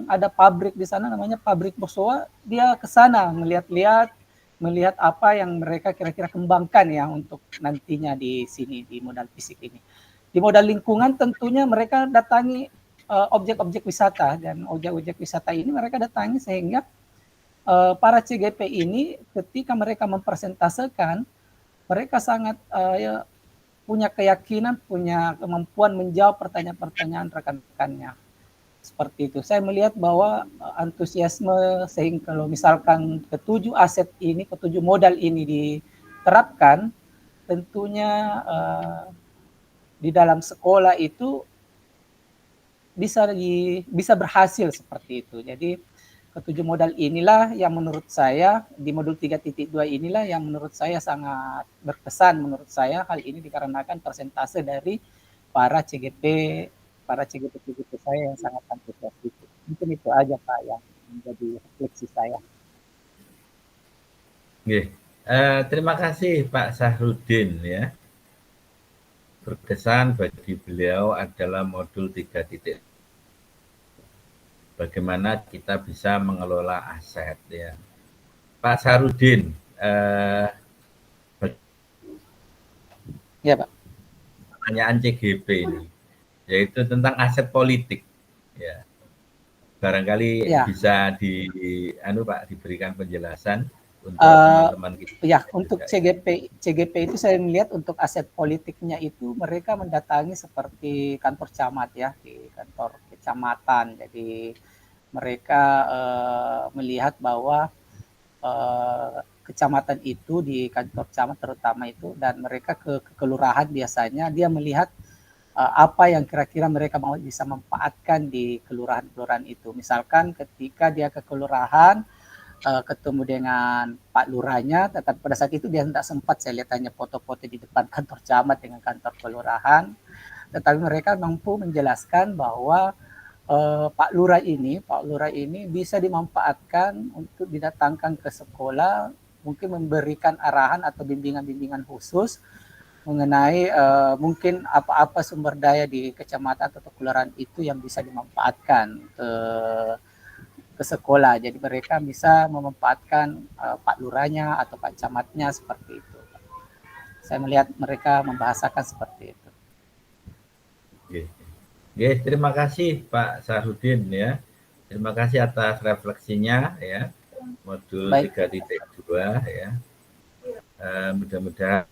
ada pabrik di sana, namanya pabrik Bosowa, dia ke sana melihat apa yang mereka kira-kira kembangkan ya untuk nantinya di sini di modal fisik ini. Di modal lingkungan tentunya mereka datangi objek-objek wisata, dan objek-objek wisata ini mereka datangi sehingga para CGP ini ketika mereka mempresentasekan, mereka sangat punya keyakinan, punya kemampuan menjawab pertanyaan-pertanyaan rekan-rekannya. Seperti itu. Saya melihat bahwa antusiasme sehingga kalau misalkan ketujuh aset ini, ketujuh modal ini diterapkan, tentunya di dalam sekolah itu bisa berhasil seperti itu. Jadi ketujuh modal inilah yang menurut saya di modul 3.2 inilah yang menurut saya sangat berkesan menurut saya. Hal ini dikarenakan persentase dari para CGP saya yang sangat antusias itu. Mungkin itu aja Pak yang menjadi refleksi saya. Oke. Terima kasih Pak Sahrudin ya. Berkesan bagi beliau adalah modul 3.0. Bagaimana kita bisa mengelola aset ya. Pak Sahrudin, Ya Pak. pertanyaan CGP ini, yaitu tentang aset politik ya. Barangkali Ya. bisa diberikan penjelasan untuk teman-teman kita. Ya, untuk CGP itu saya melihat untuk aset politiknya itu mereka mendatangi seperti kantor camat ya, di kantor kecamatan. Jadi mereka melihat bahwa kecamatan itu di kantor camat terutama itu, dan mereka ke kelurahan biasanya dia melihat apa yang kira-kira mereka mau bisa manfaatkan di kelurahan-kelurahan itu. Misalkan ketika dia ke kelurahan ketemu dengan Pak Lurahnya, tetapi pada saat itu dia tidak sempat, saya lihat hanya foto-foto di depan kantor camat dengan kantor kelurahan, tetapi mereka mampu menjelaskan bahwa Pak Lurah ini bisa dimanfaatkan untuk didatangkan ke sekolah, mungkin memberikan arahan atau bimbingan-bimbingan khusus mengenai mungkin apa-apa sumber daya di kecamatan atau kelurahan itu yang bisa dimanfaatkan ke sekolah. Jadi mereka bisa memanfaatkan Pak Lurahnya atau Pak Camatnya seperti itu. Saya melihat mereka membahasakan seperti itu. Oke, terima kasih Pak Sahrudin ya. Terima kasih atas refleksinya ya. Modul 3.2 ya. Mudah-mudahan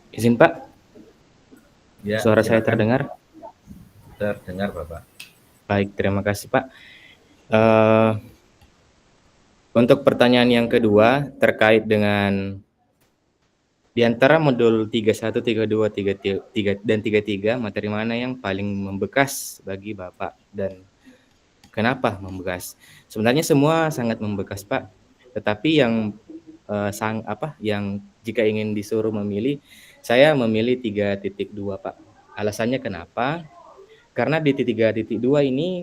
Izin Pak, ya, suara saya terdengar? Terdengar Bapak. Baik, terima kasih Pak. Untuk pertanyaan yang kedua terkait dengan di antara modul 31, 32, 33 dan 33, materi mana yang paling membekas bagi Bapak dan kenapa membekas? Sebenarnya semua sangat membekas Pak, tetapi yang yang jika ingin disuruh memilih, saya memilih 3.2 Pak. Alasannya kenapa? Karena di 3.2 ini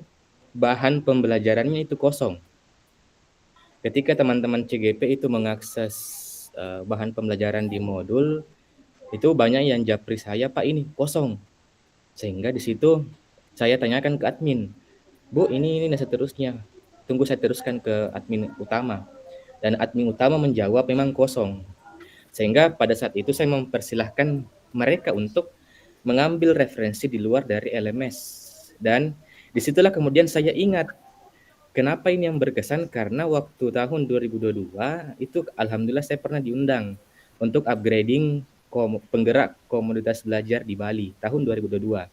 bahan pembelajarannya itu kosong. Ketika teman-teman CGP itu mengakses bahan pembelajaran di modul, itu banyak yang japri saya, Pak ini kosong. Sehingga di situ saya tanyakan ke admin, Bu ini dan seterusnya. Tunggu saya teruskan ke admin utama. Dan admin utama menjawab memang kosong. Sehingga pada saat itu saya mempersilahkan mereka untuk mengambil referensi di luar dari LMS. Dan disitulah kemudian saya ingat, kenapa ini yang berkesan, karena waktu tahun 2022 itu alhamdulillah saya pernah diundang untuk upgrading penggerak komunitas belajar di Bali tahun 2022.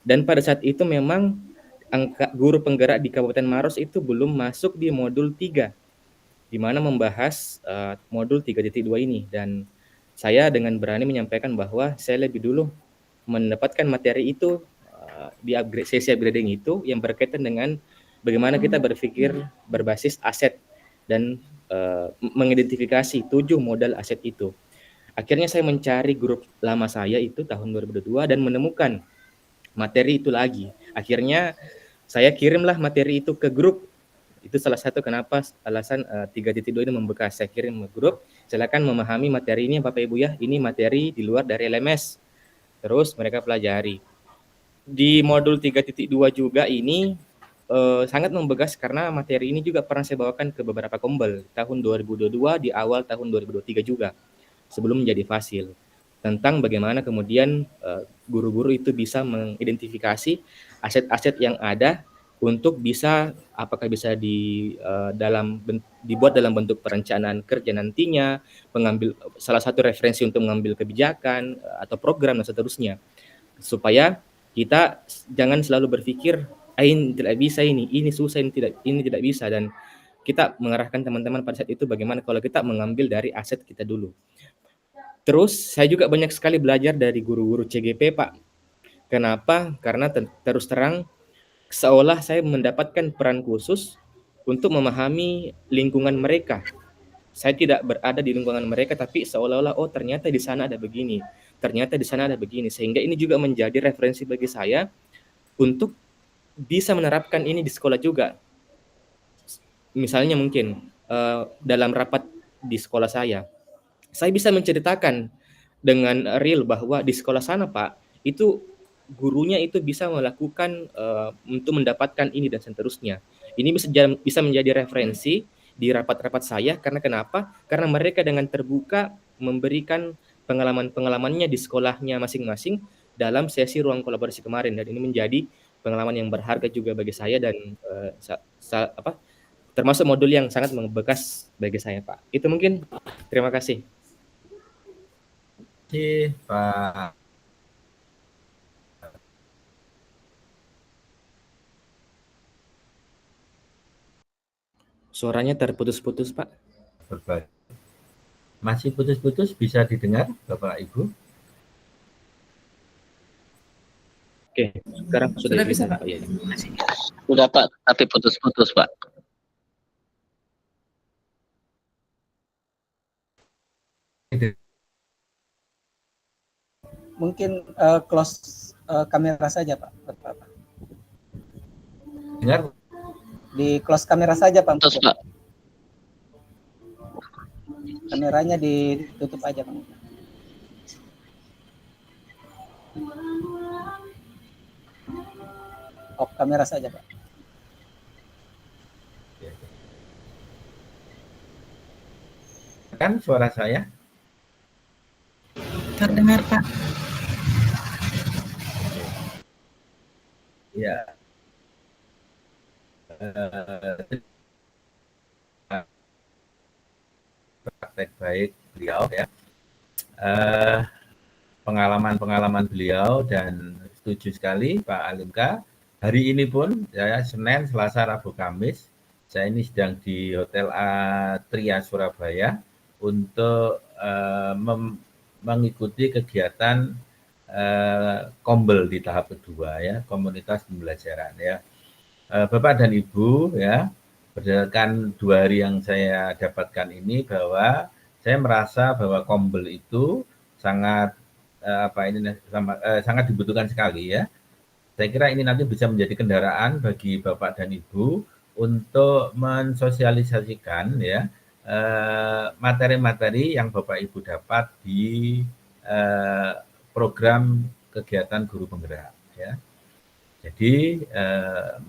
Dan pada saat itu memang angka guru penggerak di Kabupaten Maros itu belum masuk di modul 3, di mana membahas modul 3.2 ini. Dan saya dengan berani menyampaikan bahwa saya lebih dulu mendapatkan materi itu di sesi upgrading itu yang berkaitan dengan bagaimana kita berpikir berbasis aset dan mengidentifikasi 7 modal aset itu. Akhirnya saya mencari grup lama saya itu tahun 2022 dan menemukan materi itu lagi. Akhirnya saya kirimlah materi itu ke grup. Itu salah satu kenapa alasan 3.2 ini membekas. Saya kirim ke grup, silakan memahami materi ini Bapak Ibu ya. Ini materi di luar dari LMS. Terus mereka pelajari. Di modul 3.2 juga ini sangat membekas karena materi ini juga pernah saya bawakan ke beberapa kombel tahun 2022 di awal tahun 2023 juga sebelum menjadi fasil, tentang bagaimana kemudian guru-guru itu bisa mengidentifikasi aset-aset yang ada untuk bisa apakah bisa dibuat dalam bentuk perencanaan kerja nantinya, mengambil salah satu referensi untuk mengambil kebijakan atau program dan seterusnya, supaya kita jangan selalu berpikir ini tidak bisa, ini susah, ini tidak bisa, dan kita mengarahkan teman-teman pada saat itu bagaimana kalau kita mengambil dari aset kita dulu. Terus saya juga banyak sekali belajar dari guru-guru CGP, Pak. Kenapa? Karena terus terang seolah saya mendapatkan peran khusus untuk memahami lingkungan mereka. Saya tidak berada di lingkungan mereka, tapi seolah-olah, oh ternyata di sana ada begini, ternyata di sana ada begini. Sehingga ini juga menjadi referensi bagi saya untuk bisa menerapkan ini di sekolah juga. Misalnya mungkin dalam rapat di sekolah saya bisa menceritakan dengan real bahwa di sekolah sana, Pak, itu gurunya itu bisa melakukan untuk mendapatkan ini dan seterusnya. Ini bisa menjadi referensi di rapat-rapat saya karena kenapa? Karena mereka dengan terbuka memberikan pengalaman-pengalamannya di sekolahnya masing-masing dalam sesi ruang kolaborasi kemarin, dan ini menjadi pengalaman yang berharga juga bagi saya dan termasuk modul yang sangat membekas bagi saya, Pak. Itu mungkin. Terima kasih. Terima kasih, Pak. Suaranya terputus-putus, Pak. Berbagi. Masih putus-putus, bisa didengar, Bapak Ibu? Oke, sekarang sudah bisa, Pak. Ya. Sudah, Pak, tapi putus-putus, Pak. Mungkin close kamera saja, Pak. Bapak. Dengar? Di close kamera saja, Pak. Putus, Pak. Kameranya ditutup aja, Pak. Off kamera saja, Pak. Kan suara saya? Terdengar, Pak. Ya. Praktek baik beliau ya. Pengalaman-pengalaman beliau, dan setuju sekali Pak Alimka. Hari ini pun saya Senin, Selasa, Rabu, Kamis saya ini sedang di Hotel Atria Surabaya untuk mengikuti kegiatan Kombel di tahap kedua ya, komunitas pembelajaran ya. Bapak dan Ibu ya, berdasarkan 2 hari yang saya dapatkan ini bahwa saya merasa bahwa Kombel itu sangat sangat dibutuhkan sekali ya. Saya kira ini nanti bisa menjadi kendaraan bagi Bapak dan Ibu untuk mensosialisasikan ya materi-materi yang Bapak Ibu dapat di program kegiatan guru penggerak ya. Jadi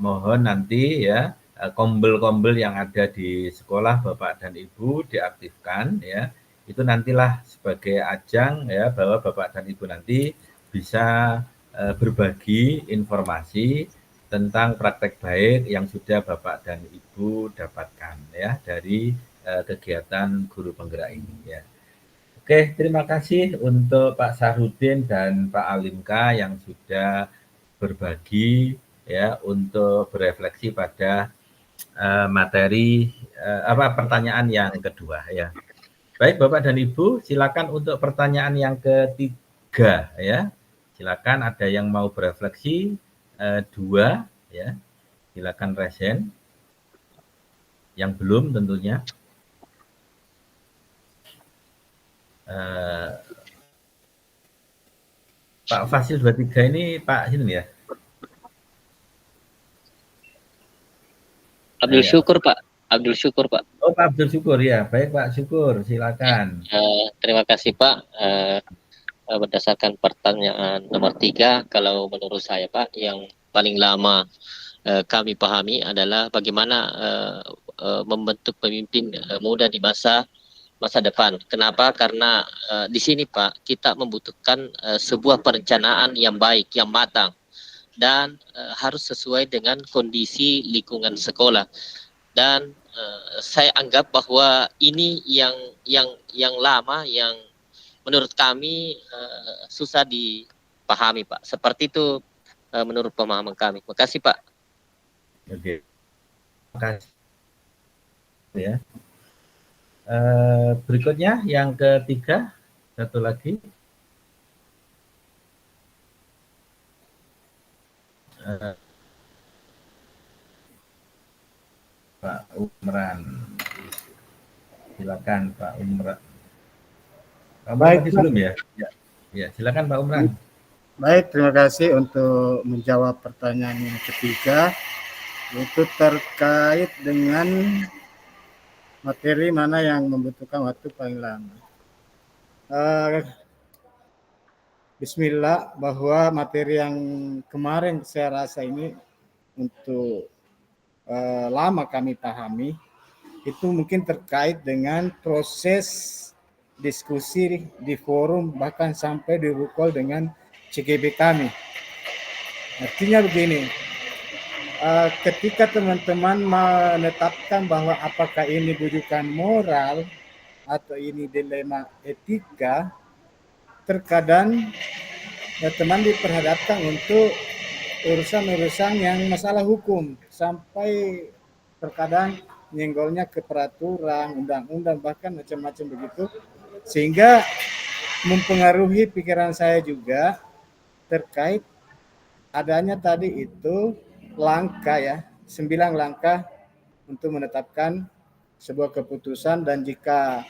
mohon nanti ya kombel-kombel yang ada di sekolah Bapak dan Ibu diaktifkan ya. Itu nantilah sebagai ajang ya bahwa Bapak dan Ibu nanti bisa berbagi informasi tentang praktek baik yang sudah Bapak dan Ibu dapatkan ya dari kegiatan guru penggerak ini ya. Oke, terima kasih untuk Pak Sahrudin dan Pak Alimka yang sudah berbagi ya untuk berefleksi pada materi pertanyaan yang kedua ya. Baik Bapak dan Ibu, silakan untuk pertanyaan yang ketiga ya. Silakan ada yang mau berefleksi 2 ya. Silakan resen. Yang belum tentunya. Pak Fasil 23 ini Pak ini ya. Abdul Syukur, Pak. Abdul Syukur, Pak. Oh, Pak Abdul Syukur ya. Baik Pak Syukur, silakan. Terima kasih, Pak. Berdasarkan pertanyaan nomor 3, kalau menurut saya, Pak, yang paling lama kami pahami adalah bagaimana membentuk pemimpin muda di masa depan. Kenapa? Karena di sini, Pak, kita membutuhkan sebuah perencanaan yang baik, yang matang, dan harus sesuai dengan kondisi lingkungan sekolah. Dan saya anggap bahwa ini yang lama, yang menurut kami susah dipahami, Pak. Seperti itu menurut pemahaman kami. Terima kasih, Pak. Oke. Terima kasih. Ya. Berikutnya yang ketiga, Satu lagi. Pak Umran. Silakan Pak Umran. Baik, tadi belum ya? Ya, silakan Pak Umran. Baik, terima kasih untuk menjawab pertanyaan yang ketiga, yaitu terkait dengan materi mana yang membutuhkan waktu paling lama. Bismillah, bahwa materi yang kemarin saya rasa ini untuk lama kami pahami, itu mungkin terkait dengan proses diskusi di forum, bahkan sampai di recall dengan CGB kami. Artinya begini, ketika teman-teman menetapkan bahwa apakah ini bujukan moral atau ini dilema etika, terkadang teman diperhadapkan untuk urusan-urusan yang masalah hukum, sampai terkadang nyenggolnya ke peraturan, undang-undang, bahkan macam-macam begitu, sehingga mempengaruhi pikiran saya juga terkait adanya tadi itu langkah ya, 9 langkah untuk menetapkan sebuah keputusan, dan jika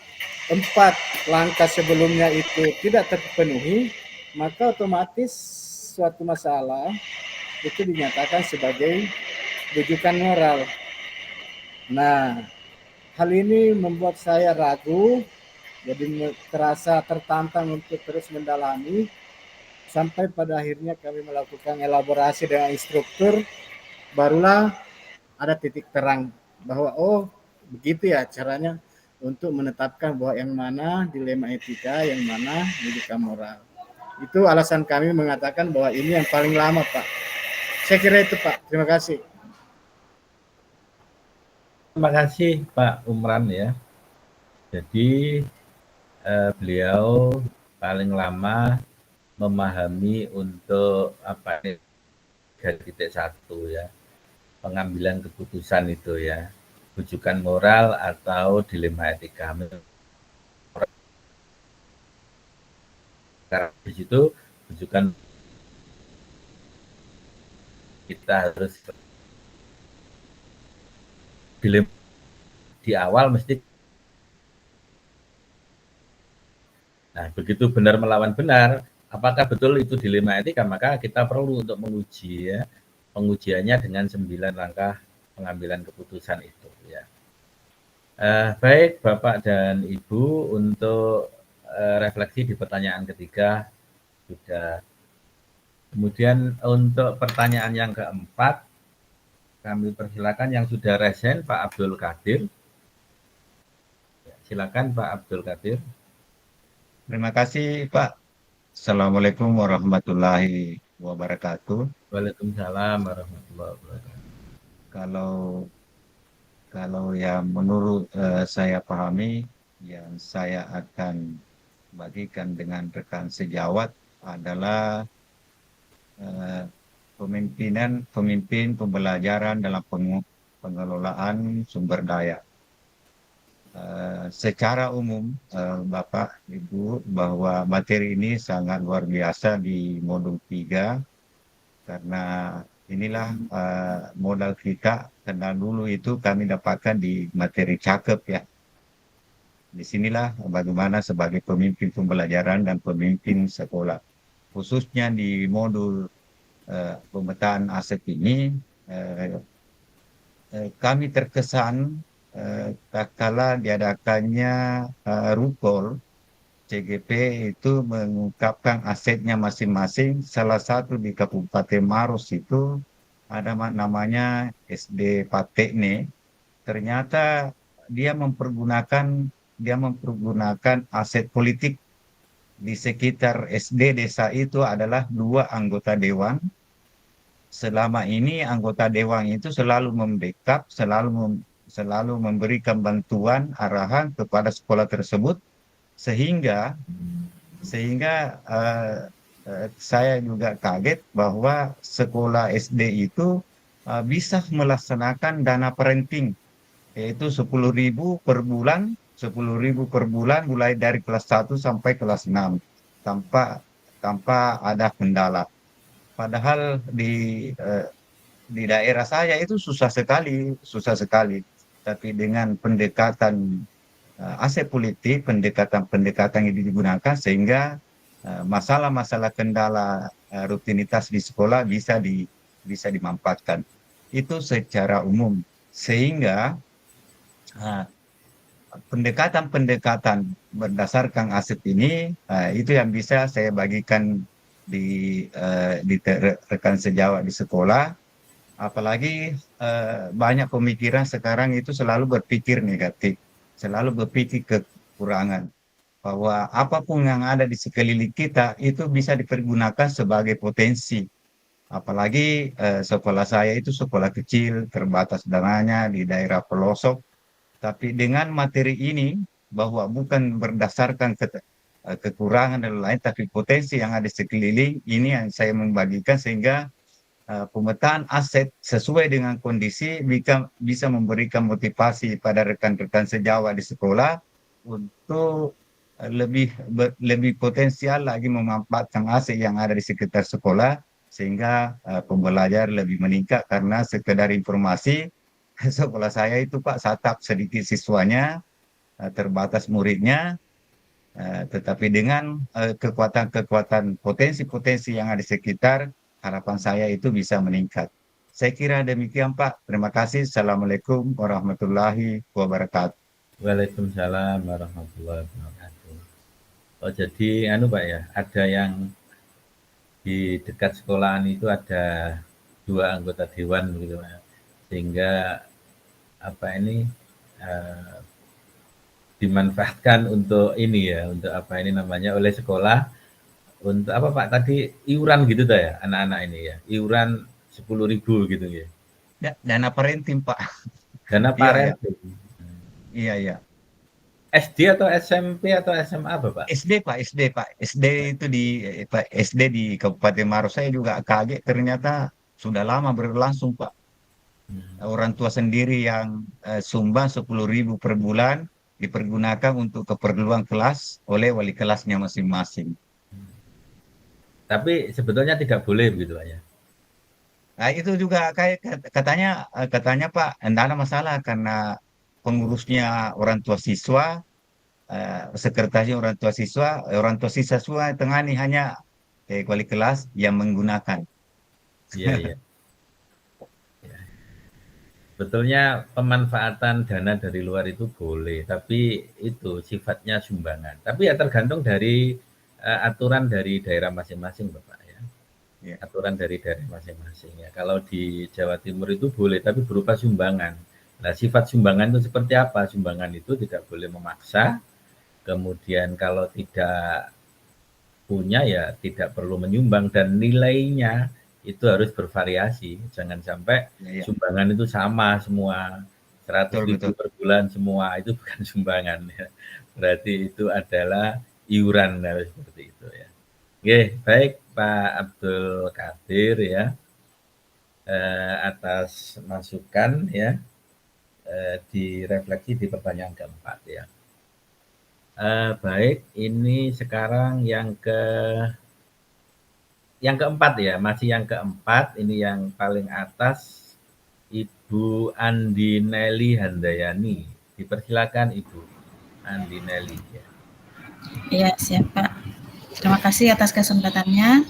4 langkah sebelumnya itu tidak terpenuhi, maka otomatis suatu masalah itu dinyatakan sebagai rujukan moral. Nah, hal ini membuat saya ragu, jadi terasa tertantang untuk terus mendalami, sampai pada akhirnya kami melakukan elaborasi dengan instruktur, barulah ada titik terang bahwa oh begitu ya caranya untuk menetapkan bahwa yang mana dilema etika, yang mana rujukan moral. Itu alasan kami mengatakan bahwa ini yang paling lama, Pak. Saya kira itu, Pak. Terima kasih. Terima kasih Pak Umran ya. Jadi beliau paling lama memahami untuk apa ini 3.1 ya, pengambilan keputusan itu ya, rujukan moral atau dilema etika. Karena di situ rujukan kita harus dilema di awal mesti. Nah, begitu benar melawan benar, apakah betul itu dilema etika, maka kita perlu untuk menguji ya, pengujiannya dengan 9 langkah pengambilan keputusan itu ya. Baik Bapak dan Ibu, untuk refleksi di pertanyaan ketiga sudah. Kemudian untuk pertanyaan yang keempat, kami persilakan yang sudah resen Pak Abdul Qadir. Silakan Pak Abdul Qadir. Terima kasih Pak. Assalamualaikum warahmatullahi wabarakatuh. Waalaikumsalam warahmatullahi wabarakatuh. Kalau yang menurut saya pahami, yang saya akan bagikan dengan rekan sejawat adalah pemimpin pembelajaran dalam pengelolaan sumber daya. Secara umum, Bapak, Ibu, bahwa materi ini sangat luar biasa di modul 3, karena inilah modal kita, karena dulu itu kami dapatkan di materi cakep ya. Disinilah bagaimana sebagai pemimpin pembelajaran dan pemimpin sekolah. Khususnya di modul pemetaan aset ini, kami terkesan kala diadakannya recall, CGP itu mengungkapkan asetnya masing-masing. Salah satu di Kabupaten Maros itu ada namanya SD Patekne. Ternyata dia mempergunakan aset politik di sekitar SD desa itu adalah 2 anggota dewan. Selama ini anggota dewan itu selalu membackup, selalu memberikan bantuan arahan kepada sekolah tersebut, sehingga saya juga kaget bahwa sekolah SD itu bisa melaksanakan dana parenting, yaitu 10.000 per bulan 10.000 per bulan mulai dari kelas 1 sampai kelas 6 tanpa ada kendala. Padahal di daerah saya itu susah sekali. Tapi dengan pendekatan aspek politik, pendekatan yang digunakan sehingga masalah-masalah kendala rutinitas di sekolah bisa dimanfaatkan. Itu secara umum. Sehingga pendekatan berdasarkan aset ini itu yang bisa saya bagikan di rekan sejawat di sekolah. Apalagi banyak pemikiran sekarang itu selalu berpikir negatif, selalu berpikir kekurangan, bahwa apapun yang ada di sekeliling kita itu bisa dipergunakan sebagai potensi. Apalagi sekolah saya itu sekolah kecil, terbatas dananya di daerah pelosok, tapi dengan materi ini bahwa bukan berdasarkan kekurangan dan lain, tapi potensi yang ada di sekeliling, ini yang saya membagikan sehingga pemetaan aset sesuai dengan kondisi bisa memberikan motivasi pada rekan-rekan sejawat di sekolah untuk lebih potensial lagi memanfaatkan aset yang ada di sekitar sekolah sehingga pembelajar lebih meningkat. Karena sekedar informasi, sekolah saya itu Pak satap sedikit siswanya, terbatas muridnya, tetapi dengan kekuatan potensi-potensi yang ada di sekitar, harapan saya itu bisa meningkat. Saya kira demikian Pak. Terima kasih. Assalamualaikum warahmatullahi wabarakatuh. Waalaikumsalam warahmatullahi wabarakatuh. Oh jadi Pak ya, ada yang di dekat sekolahan itu ada 2 anggota dewan begitu Pak. Sehingga dimanfaatkan untuk ini ya, untuk oleh sekolah untuk apa Pak tadi iuran gitu ya anak-anak ini ya, iuran 10.000 gitu ya. Dana parenting Pak. Dana parenting. Iya. SD atau SMP atau SMA Bapak? SD Pak. SD itu SD di Kabupaten Maros. Saya juga kaget ternyata sudah lama berlangsung Pak. Orang tua sendiri yang sumbang 10.000 per bulan dipergunakan untuk keperluan kelas oleh wali kelasnya masing-masing. Tapi sebetulnya tidak boleh begitu Pak ya? Nah itu juga kayak katanya Pak, tidak ada masalah karena pengurusnya orang tua siswa, sekretarisnya orang tua siswa tengah ini hanya wali kelas yang menggunakan. Iya. Betulnya pemanfaatan dana dari luar itu boleh, tapi itu sifatnya sumbangan. Tapi ya tergantung dari aturan dari daerah masing-masing Bapak ya. Aturan dari daerah masing-masing ya. Kalau di Jawa Timur itu boleh, tapi berupa sumbangan. Nah, sifat sumbangan itu seperti apa? Sumbangan itu tidak boleh memaksa. Kemudian kalau tidak punya ya tidak perlu menyumbang dan nilainya itu harus bervariasi. Jangan sampai sumbangan itu sama semua 100.000 per bulan semua, itu bukan sumbangan ya. Berarti itu adalah iuran seperti itu ya. Oke, baik Pak Abdul Qadir ya, atas masukan ya, direfleksi di pertanyaan keempat ya. Baik, ini sekarang yang keempat ya, masih yang keempat, ini yang paling atas, Ibu Andi Nelly Handayani. Dipersilakan Ibu Andi Nelly ya. Iya, siap Pak. Terima kasih atas kesempatannya.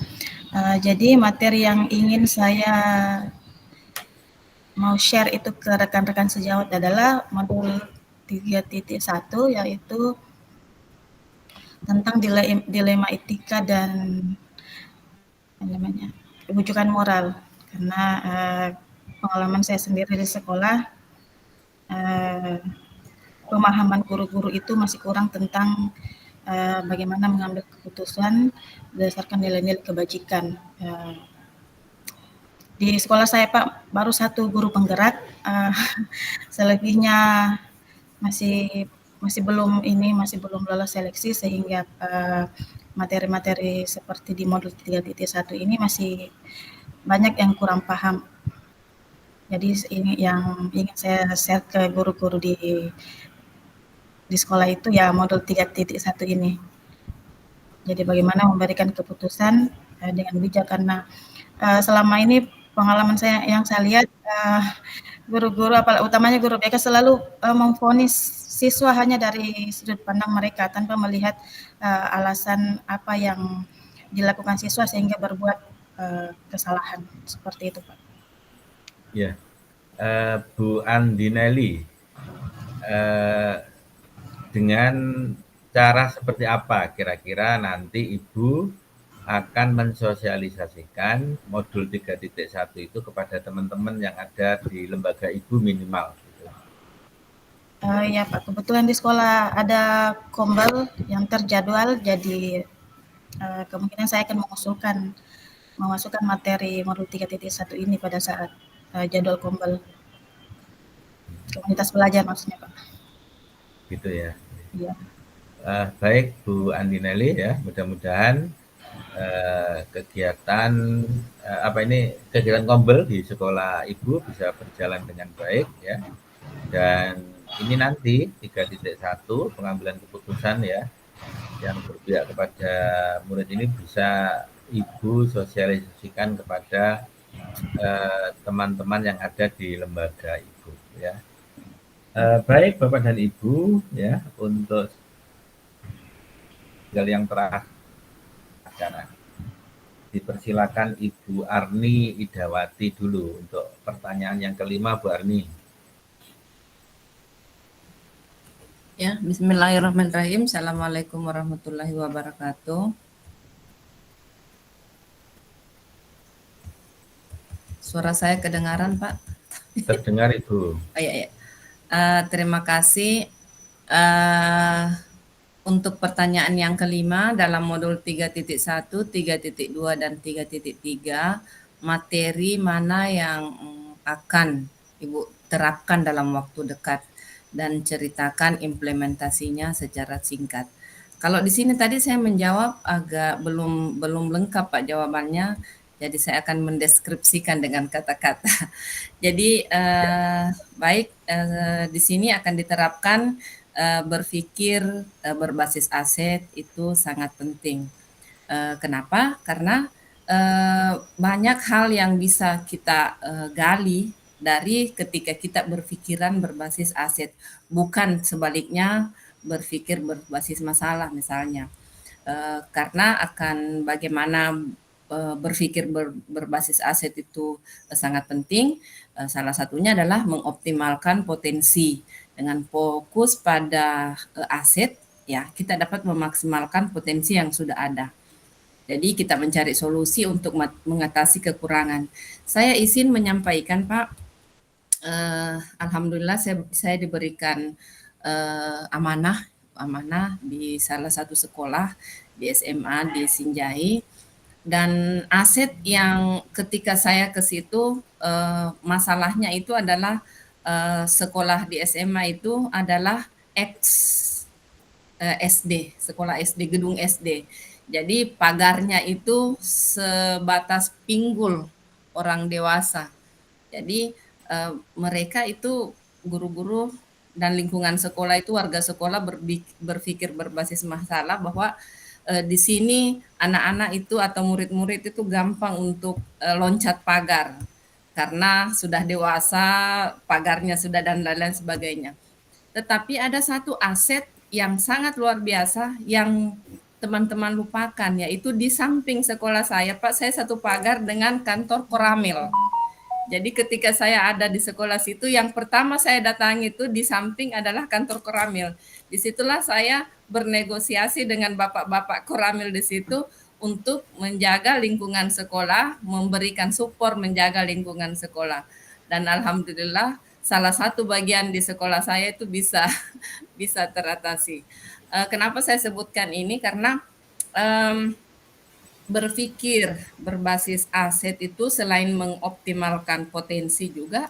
Jadi materi yang ingin saya mau share itu ke rekan-rekan sejawat adalah modul 3.1 yaitu tentang dilema etika dan rujukan moral. Karena pengalaman saya sendiri di sekolah, pemahaman guru-guru itu masih kurang tentang bagaimana mengambil keputusan berdasarkan nilai-nilai kebajikan. Di sekolah saya Pak baru 1 guru penggerak, selebihnya masih belum lolos seleksi sehingga materi-materi seperti di modul 3.1 ini masih banyak yang kurang paham. Jadi ini yang ingin saya share ke guru-guru di di sekolah itu ya modul 3.1 ini. Jadi bagaimana memberikan keputusan dengan bijak, karena selama ini pengalaman saya yang saya lihat guru-guru, utamanya guru BK selalu memvonis siswa hanya dari sudut pandang mereka tanpa melihat alasan apa yang dilakukan siswa sehingga berbuat kesalahan seperti itu, Pak. Ya, Bu Andinelli, dengan cara seperti apa kira-kira nanti Ibu akan mensosialisasikan modul 3.1 itu kepada teman-teman yang ada di lembaga Ibu minimal? Ya Pak, kebetulan di sekolah ada kombel yang terjadwal, jadi kemungkinan saya akan memasukkan materi modul 3.1 ini pada saat jadwal kombel komunitas belajar maksudnya, Pak. Gitu ya. Iya. Baik Bu Andinelli ya, mudah-mudahan kegiatan kombel di sekolah Ibu bisa berjalan dengan baik ya. Dan ini nanti 3.1 pengambilan keputusan ya yang berpihak kepada murid ini bisa Ibu sosialisasikan kepada teman-teman yang ada di lembaga Ibu ya. Baik Bapak dan Ibu ya, untuk yang terakhir dipersilakan Ibu Arni Idawati dulu untuk pertanyaan yang kelima, Bu Arni. Ya, bismillahirrahmanirrahim. Assalamualaikum warahmatullahi wabarakatuh. Suara saya kedengaran, Pak? Terdengar, Ibu. Oh, iya. Terima kasih. Untuk pertanyaan yang kelima dalam modul 3.1, 3.2, dan 3.3, materi mana yang akan Ibu terapkan dalam waktu dekat dan ceritakan implementasinya secara singkat. Kalau di sini tadi saya menjawab agak belum lengkap Pak jawabannya, jadi saya akan mendeskripsikan dengan kata-kata. Jadi baik, di sini akan diterapkan berpikir berbasis aset itu sangat penting. Kenapa? Karena banyak hal yang bisa kita gali dari ketika kita berpikiran berbasis aset, bukan sebaliknya berpikir berbasis masalah misalnya. Karena akan bagaimana berpikir berbasis aset itu sangat penting. Salah satunya adalah mengoptimalkan potensi. Dengan fokus pada aset, ya kita dapat memaksimalkan potensi yang sudah ada. Jadi kita mencari solusi untuk mengatasi kekurangan. Saya izin menyampaikan Pak, alhamdulillah saya diberikan amanah di salah satu sekolah di SMA di Sinjai, dan aset yang ketika saya ke situ masalahnya itu adalah sekolah di SMA itu adalah SD, sekolah SD, gedung SD. Jadi pagarnya itu sebatas pinggul orang dewasa. Jadi mereka itu guru-guru dan lingkungan sekolah itu, warga sekolah berpikir berbasis masalah bahwa di sini anak-anak itu atau murid-murid itu gampang untuk loncat pagar. Karena sudah dewasa, pagarnya sudah dan lain-lain sebagainya. Tetapi ada satu aset yang sangat luar biasa yang teman-teman lupakan, yaitu di samping sekolah saya, Pak, saya satu pagar dengan kantor Koramil. Jadi ketika saya ada di sekolah situ, yang pertama saya datangi itu di samping adalah kantor Koramil. Disitulah saya bernegosiasi dengan bapak-bapak Koramil di situ, untuk menjaga lingkungan sekolah, memberikan support menjaga lingkungan sekolah. Dan alhamdulillah salah satu bagian di sekolah saya itu bisa teratasi. Kenapa saya sebutkan ini? Karena berpikir berbasis aset itu selain mengoptimalkan potensi juga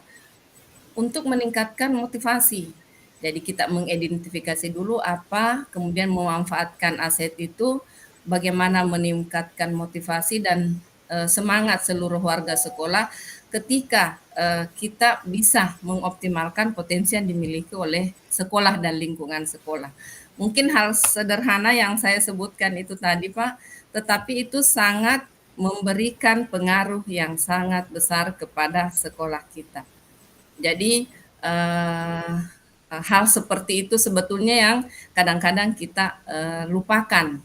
untuk meningkatkan motivasi. Jadi kita mengidentifikasi dulu apa, kemudian memanfaatkan aset itu, bagaimana meningkatkan motivasi dan semangat seluruh warga sekolah ketika kita bisa mengoptimalkan potensi yang dimiliki oleh sekolah dan lingkungan sekolah. Mungkin hal sederhana yang saya sebutkan itu tadi Pak, tetapi itu sangat memberikan pengaruh yang sangat besar kepada sekolah kita. Jadi hal seperti itu sebetulnya yang kadang-kadang kita lupakan.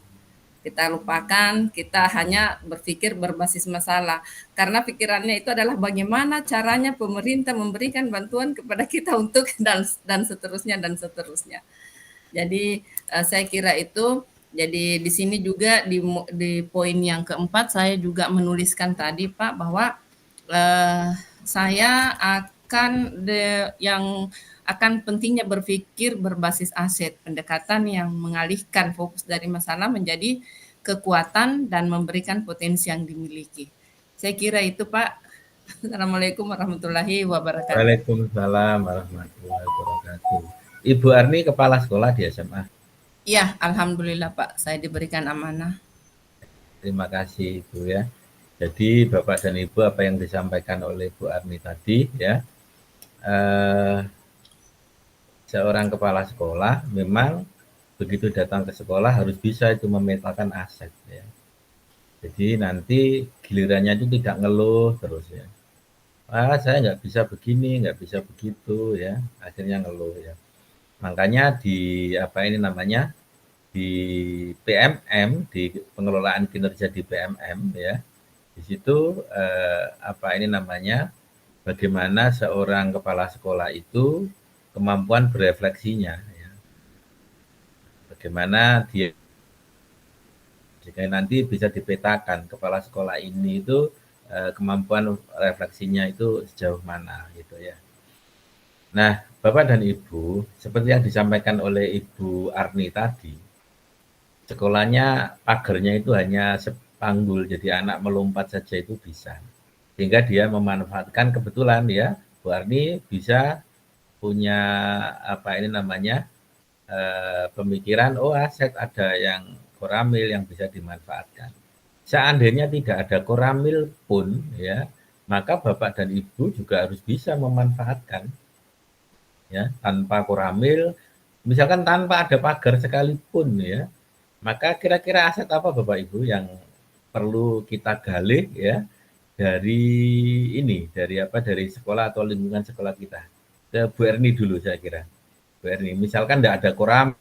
Kita hanya berpikir berbasis masalah. Karena pikirannya itu adalah bagaimana caranya pemerintah memberikan bantuan kepada kita untuk dan seterusnya dan seterusnya. Jadi saya kira itu. Jadi di sini juga di poin yang keempat saya juga menuliskan tadi Pak bahwa saya akan pentingnya berpikir berbasis aset, pendekatan yang mengalihkan fokus dari masalah menjadi kekuatan dan memberikan potensi yang dimiliki. Saya kira itu Pak. Assalamualaikum warahmatullahi wabarakatuh. Waalaikumsalam warahmatullahi wabarakatuh. Ibu Arni kepala sekolah di SMA. Iya, alhamdulillah Pak, saya diberikan amanah. Terima kasih Ibu ya. Jadi Bapak dan Ibu apa yang disampaikan oleh Bu Arni tadi ya, seorang kepala sekolah memang begitu datang ke sekolah harus bisa itu memetakan aset ya. Jadi nanti gilirannya itu tidak ngeluh terus ya. Saya nggak bisa begini, nggak bisa begitu ya, akhirnya ngeluh ya. Makanya di PMM, di pengelolaan kinerja di PMM ya, di situ bagaimana seorang kepala sekolah itu kemampuan berefleksinya ya. Bagaimana dia jika nanti bisa dipetakan kepala sekolah ini itu kemampuan refleksinya itu sejauh mana gitu ya. Nah, Bapak dan Ibu, seperti yang disampaikan oleh Ibu Arni tadi, sekolahnya pagarnya itu hanya sepanggul, jadi anak melompat saja itu bisa. Sehingga dia memanfaatkan kebetulan ya, Bu Arni bisa punya pemikiran, aset ada yang koramil yang bisa dimanfaatkan. Seandainya tidak ada koramil pun ya, maka Bapak dan Ibu juga harus bisa memanfaatkan ya, tanpa koramil, misalkan tanpa ada pagar sekalipun ya, maka kira-kira aset apa Bapak Ibu yang perlu kita gali ya dari sekolah atau lingkungan sekolah kita. Ke Bu Erni dulu saya kira. Bu Erni, misalkan tidak ada koram,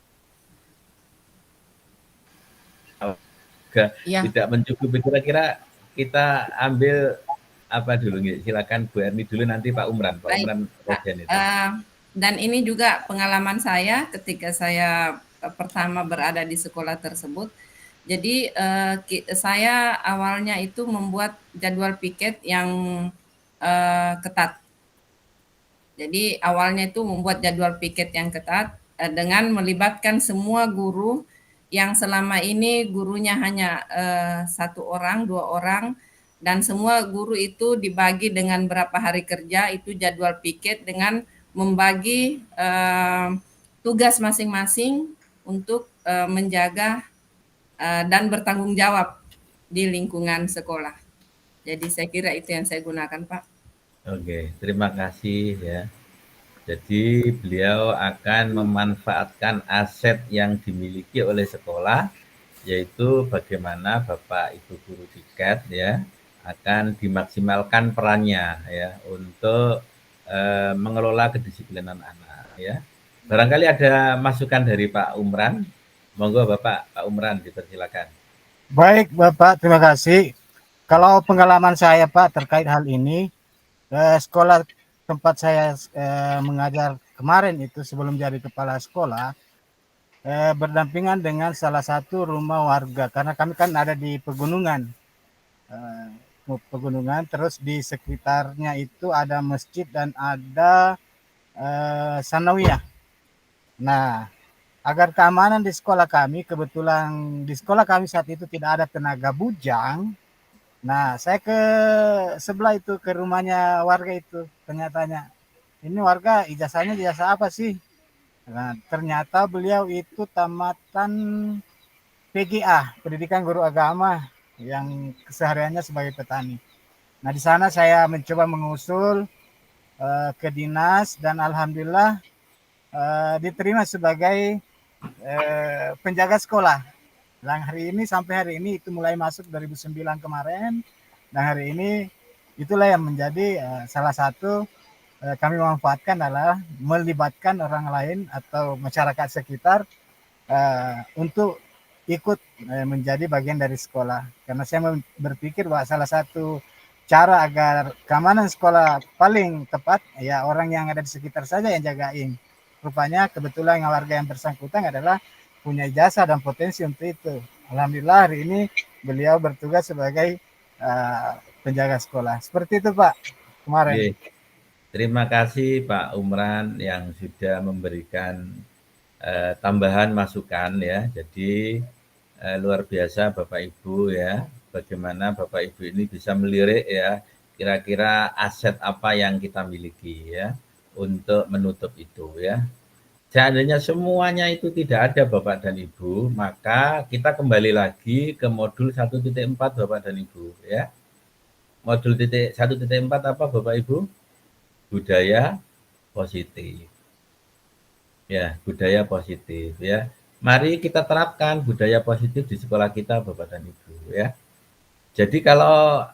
tidak mencukupi, kira-kira kita ambil apa dulu? Silakan Bu Erni dulu, nanti Pak Umran. Pak Umran Rojan itu. Dan ini juga pengalaman saya ketika saya pertama berada di sekolah tersebut. Jadi saya awalnya itu membuat jadwal piket yang ketat. Jadi awalnya itu membuat jadwal piket yang ketat dengan melibatkan semua guru yang selama ini gurunya hanya 1 orang, 2 orang, dan semua guru itu dibagi dengan berapa hari kerja, itu jadwal piket dengan membagi tugas masing-masing untuk menjaga dan bertanggung jawab di lingkungan sekolah. Jadi saya kira itu yang saya gunakan, Pak. Oke, terima kasih ya. Jadi beliau akan memanfaatkan aset yang dimiliki oleh sekolah, yaitu bagaimana Bapak Ibu guru tiket ya akan dimaksimalkan perannya ya untuk mengelola kedisiplinan anak ya. Barangkali ada masukan dari Pak Umran. Monggo Pak Umran, dipersilakan. Baik Bapak, terima kasih. Kalau pengalaman saya Pak terkait hal ini, sekolah tempat saya mengajar kemarin itu sebelum jadi kepala sekolah, berdampingan dengan salah satu rumah warga, karena kami kan ada di pegunungan, terus di sekitarnya itu ada masjid dan ada sanawiyah. Nah, agar keamanan di sekolah kami, kebetulan di sekolah kami saat itu tidak ada tenaga bujang. Nah, saya ke sebelah itu, ke rumahnya warga itu, tanya-tanya, ini warga ijazahnya ijazah apa sih? Nah, ternyata beliau itu tamatan PGA, Pendidikan Guru Agama, yang kesehariannya sebagai petani. Nah, di sana saya mencoba mengusul ke dinas dan alhamdulillah diterima sebagai penjaga sekolah. Dan hari ini sampai hari ini itu mulai masuk 2009 kemarin, dan hari ini itulah yang menjadi salah satu kami memanfaatkan adalah melibatkan orang lain atau masyarakat sekitar untuk ikut menjadi bagian dari sekolah. Karena saya berpikir bahwa salah satu cara agar keamanan sekolah paling tepat ya orang yang ada di sekitar saja yang jagain. Rupanya kebetulan warga yang bersangkutan adalah punya ijazah dan potensi untuk itu. Alhamdulillah hari ini beliau bertugas sebagai penjaga sekolah. Seperti itu Pak kemarin. Oke. Terima kasih Pak Umran yang sudah memberikan tambahan masukan ya. Jadi luar biasa Bapak Ibu ya. Bagaimana Bapak Ibu ini bisa melirik ya kira-kira aset apa yang kita miliki ya untuk menutup itu ya. Seandainya semuanya itu tidak ada Bapak dan Ibu, maka kita kembali lagi ke modul 1.4 Bapak dan Ibu ya. Modul 1.4 apa Bapak Ibu? Budaya positif. Ya, budaya positif ya. Mari kita terapkan budaya positif di sekolah kita Bapak dan Ibu ya. Jadi kalau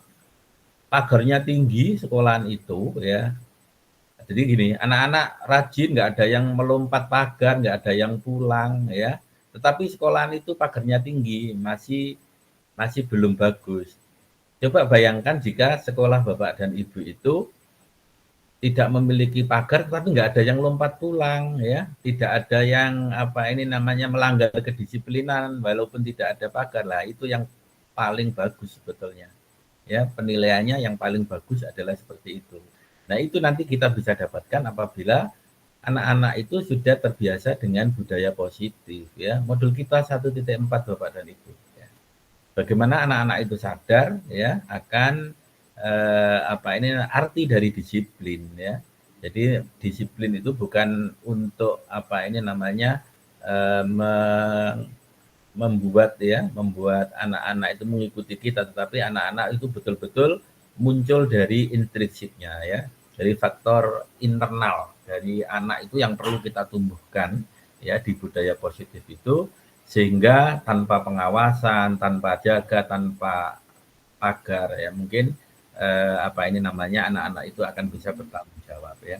pagarnya tinggi sekolahan itu ya. Jadi gini, anak-anak rajin, nggak ada yang melompat pagar, nggak ada yang pulang ya. Tetapi sekolahan itu pagarnya tinggi, masih belum bagus. Coba bayangkan jika sekolah Bapak dan Ibu itu tidak memiliki pagar, tapi nggak ada yang lompat pulang ya, tidak ada yang melanggar kedisiplinan walaupun tidak ada pagar lah, itu yang paling bagus sebetulnya. Ya, penilaiannya yang paling bagus adalah seperti itu. Nah, itu nanti kita bisa dapatkan apabila anak-anak itu sudah terbiasa dengan budaya positif ya. Modul kita 1.4 Bapak dan Ibu. Ya. Bagaimana anak-anak itu sadar ya akan arti dari disiplin ya. Jadi disiplin itu bukan untuk membuat anak-anak itu mengikuti kita, tetapi anak-anak itu betul-betul muncul dari intrinsiknya ya, dari faktor internal dari anak itu yang perlu kita tumbuhkan ya di budaya positif itu, sehingga tanpa pengawasan, tanpa jaga, tanpa pagar ya mungkin anak-anak itu akan bisa bertanggung jawab ya.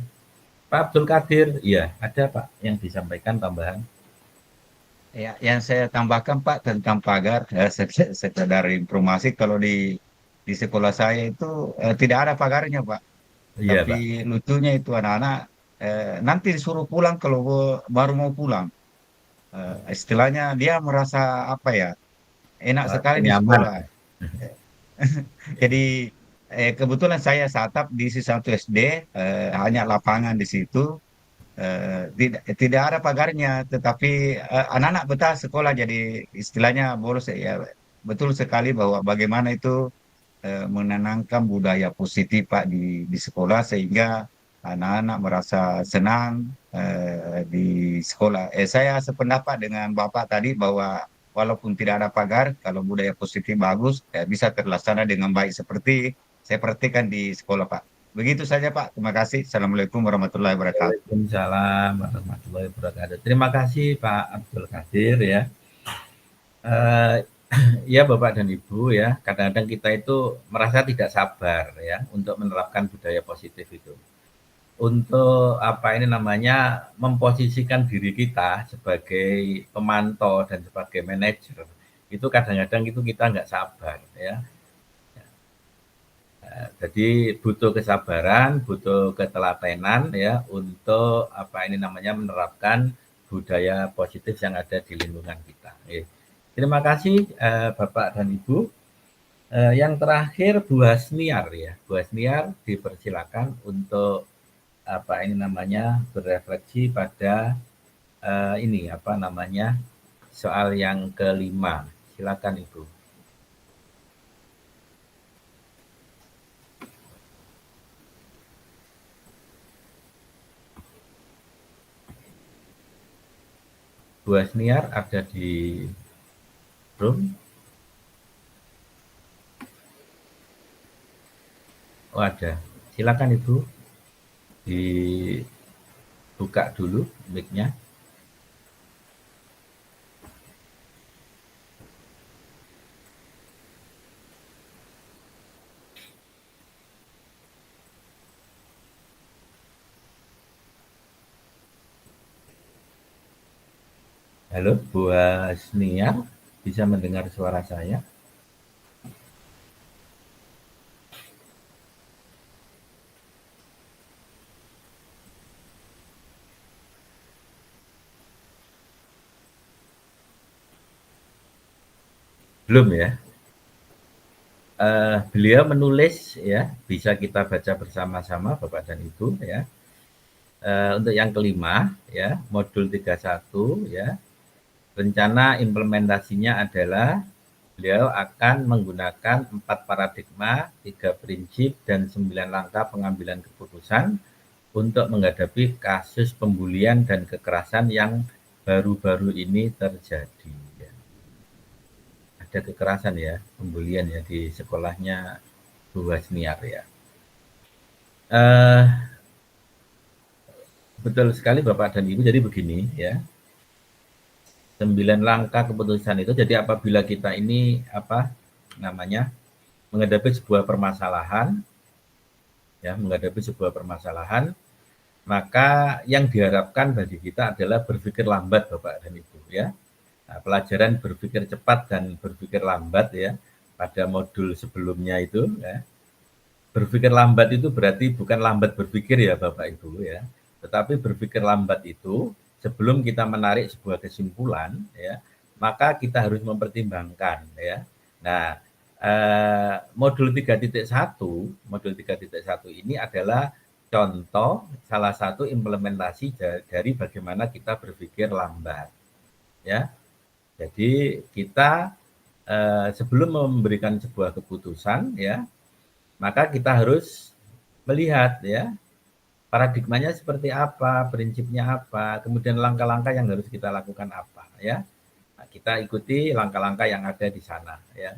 Pak Abdul Qadir, iya ada Pak yang disampaikan tambahan. Ya, yang saya tambahkan Pak tentang pagar, sekedar informasi kalau di sekolah saya itu tidak ada pagarnya Pak. Iya, Tapi Pak. lucunya itu anak-anak nanti disuruh pulang kalau baru mau pulang. Istilahnya dia merasa enak sekali di Nyaman. sekolah. Jadi kebetulan saya satap di satu SD, hanya lapangan di situ. Tidak ada pagarnya, tetapi anak-anak betah sekolah, jadi istilahnya bolos ya. Betul sekali bahwa bagaimana itu menanamkan budaya positif Pak di sekolah sehingga anak-anak merasa senang di sekolah. Saya sependapat dengan Bapak tadi bahwa walaupun tidak ada pagar, kalau budaya positif bagus bisa terlaksana dengan baik seperti saya praktikkan di sekolah Pak. Begitu saja Pak, terima kasih. Assalamualaikum warahmatullahi wabarakatuh. Waalaikumsalam warahmatullahi wabarakatuh. Terima kasih Pak Abdul Qadir ya. Ya Bapak dan Ibu ya, kadang-kadang kita itu merasa tidak sabar ya untuk menerapkan budaya positif itu. Untuk memposisikan diri kita sebagai pemantau dan sebagai manajer, itu kadang-kadang itu kita nggak sabar ya. Jadi butuh kesabaran, butuh ketelatenan ya untuk menerapkan budaya positif yang ada di lingkungan kita. Terima kasih Bapak dan Ibu. Yang terakhir Bu Hasniar ya. Bu Hasniar dipersilakan untuk berefleksi pada soal yang kelima. Silakan Ibu. Bu Hasniar ada di room. Oh ada. Silakan Ibu dibuka dulu mic-nya. Halo, Bu Hasnia, bisa mendengar suara saya? Belum ya? Beliau menulis ya, bisa kita baca bersama-sama Bapak dan Ibu ya. Untuk yang kelima ya, modul 31 ya. Rencana implementasinya adalah beliau akan menggunakan 4 paradigma, 3 prinsip, dan 9 langkah pengambilan keputusan untuk menghadapi kasus pembulian dan kekerasan yang baru-baru ini terjadi. Ada kekerasan ya, pembulian ya di sekolahnya Bu Hasniar ya. Betul sekali Bapak dan Ibu, jadi begini ya. 9 langkah keputusan itu, jadi apabila kita ini menghadapi sebuah permasalahan ya, maka yang diharapkan bagi kita adalah berpikir lambat Bapak dan Ibu ya. Nah, pelajaran berpikir cepat dan berpikir lambat ya pada modul sebelumnya itu ya. Berpikir lambat itu berarti bukan lambat berpikir ya Bapak Ibu ya, tetapi berpikir lambat itu sebelum kita menarik sebuah kesimpulan ya, maka kita harus mempertimbangkan ya. Nah, modul 3.1 ini adalah contoh salah satu implementasi dari bagaimana kita berpikir lambat ya. Jadi kita sebelum memberikan sebuah keputusan ya, maka kita harus melihat ya paradigmanya seperti apa, prinsipnya apa, kemudian langkah-langkah yang harus kita lakukan apa ya. Nah, kita ikuti langkah-langkah yang ada di sana ya.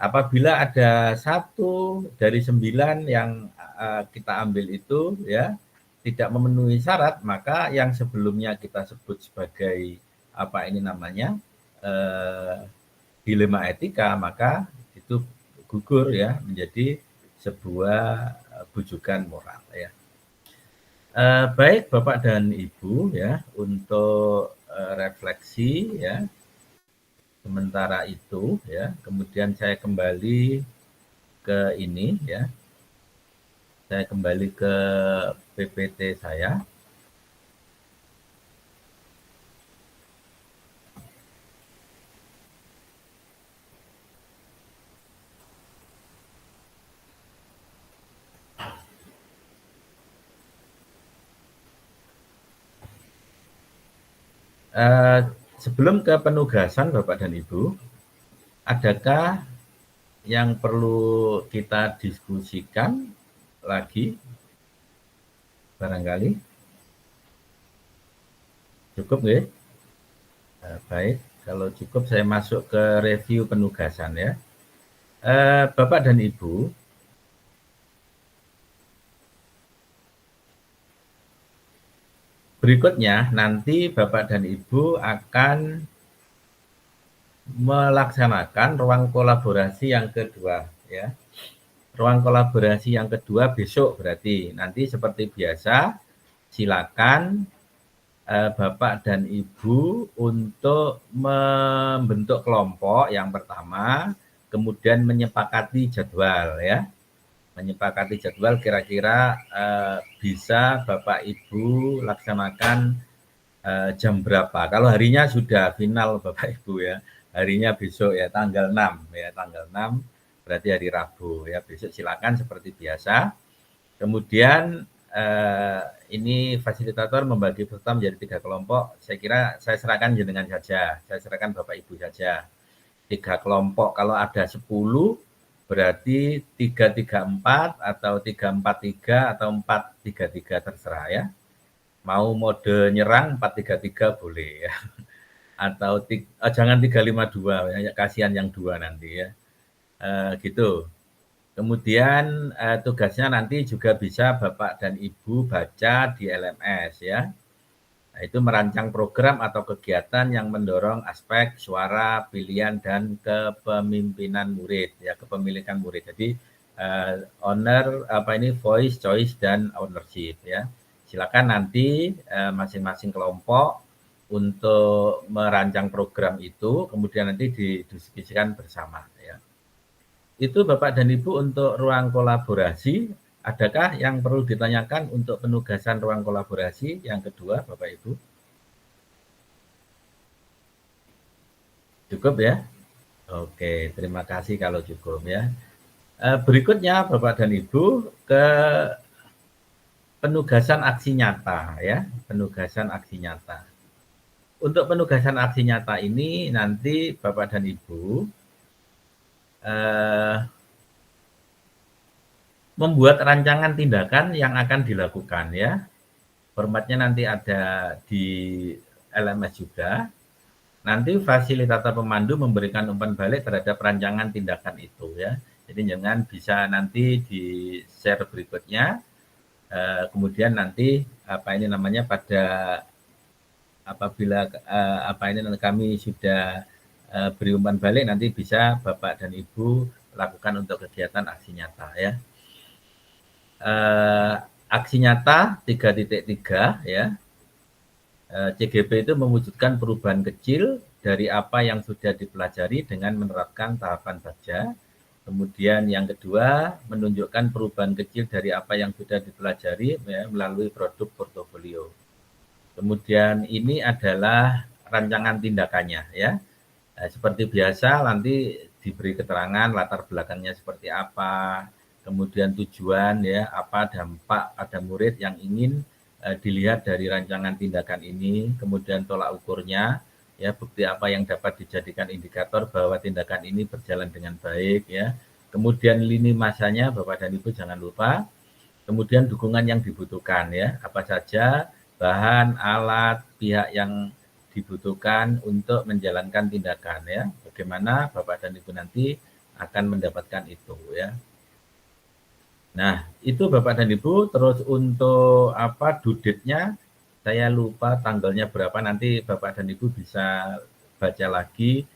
Apabila ada 1 dari 9 yang kita ambil itu ya tidak memenuhi syarat, maka yang sebelumnya kita sebut sebagai dilema etika, maka itu gugur ya menjadi sebuah bujukan moral ya. Baik Bapak dan Ibu ya, untuk refleksi ya sementara itu ya, kemudian saya kembali ke ini ya, saya kembali ke PPT saya. Sebelum ke penugasan Bapak dan Ibu, adakah yang perlu kita diskusikan lagi? Barangkali cukup nggih? Baik, kalau cukup saya masuk ke review penugasan ya. Bapak dan Ibu, berikutnya nanti Bapak dan Ibu akan melaksanakan ruang kolaborasi yang kedua ya. Ruang kolaborasi yang kedua besok berarti nanti seperti biasa silakan Bapak dan Ibu untuk membentuk kelompok yang pertama, kemudian menyepakati jadwal ya. Menyepakati jadwal kira-kira bisa Bapak Ibu laksanakan jam berapa. Kalau harinya sudah final Bapak Ibu ya, harinya besok ya tanggal 6 ya, tanggal 6 berarti hari Rabu ya, besok silakan seperti biasa. Kemudian ini fasilitator membagi peserta menjadi 3 kelompok. Saya kira saya serahkan jenengan saja, saya serahkan Bapak Ibu saja. 3 kelompok, kalau ada 10 berarti 3-3-4 atau 3-4-3 atau 4-3-3 terserah ya. Mau mode nyerang 4-3-3 boleh ya. Atau jangan 3-5-2 ya, kasihan yang 2 nanti ya. Gitu. Kemudian tugasnya nanti juga bisa Bapak dan Ibu baca di LMS ya. Nah, itu merancang program atau kegiatan yang mendorong aspek suara, pilihan, dan kepemimpinan murid ya, kepemilikan murid. Jadi owner voice, choice, dan ownership ya. Silakan nanti masing-masing kelompok untuk merancang program itu, kemudian nanti didiskusikan bersama ya. Itu Bapak dan Ibu untuk ruang kolaborasi. Adakah yang perlu ditanyakan untuk penugasan ruang kolaborasi yang kedua, Bapak Ibu? Cukup ya? Oke, terima kasih kalau cukup ya. Berikutnya Bapak dan Ibu ke penugasan aksi nyata ya, penugasan aksi nyata. Untuk penugasan aksi nyata ini nanti Bapak dan Ibu membuat rancangan tindakan yang akan dilakukan ya. Formatnya nanti ada di LMS juga. Nanti fasilitator pemandu memberikan umpan balik terhadap rancangan tindakan itu ya. Jadi jangan bisa nanti di share berikutnya. Kemudian nanti pada apabila kami sudah beri umpan balik, nanti bisa Bapak dan Ibu lakukan untuk kegiatan aksi nyata ya. Aksi nyata 3.3 ya. CGP itu mewujudkan perubahan kecil dari apa yang sudah dipelajari dengan menerapkan tahapan baca. Kemudian yang kedua, menunjukkan perubahan kecil dari apa yang sudah dipelajari ya, melalui produk portofolio. Kemudian ini adalah rancangan tindakannya ya. Seperti biasa nanti diberi keterangan latar belakangnya seperti apa, kemudian tujuan ya, apa dampak pada murid yang ingin dilihat dari rancangan tindakan ini, kemudian tolak ukurnya ya, bukti apa yang dapat dijadikan indikator bahwa tindakan ini berjalan dengan baik ya. Kemudian lini masanya Bapak dan Ibu jangan lupa. Kemudian dukungan yang dibutuhkan ya, apa saja bahan, alat, pihak yang dibutuhkan untuk menjalankan tindakan ya. Bagaimana Bapak dan Ibu nanti akan mendapatkan itu ya. Nah, itu Bapak dan Ibu. Terus untuk due date-nya saya lupa tanggalnya berapa, nanti Bapak dan Ibu bisa baca lagi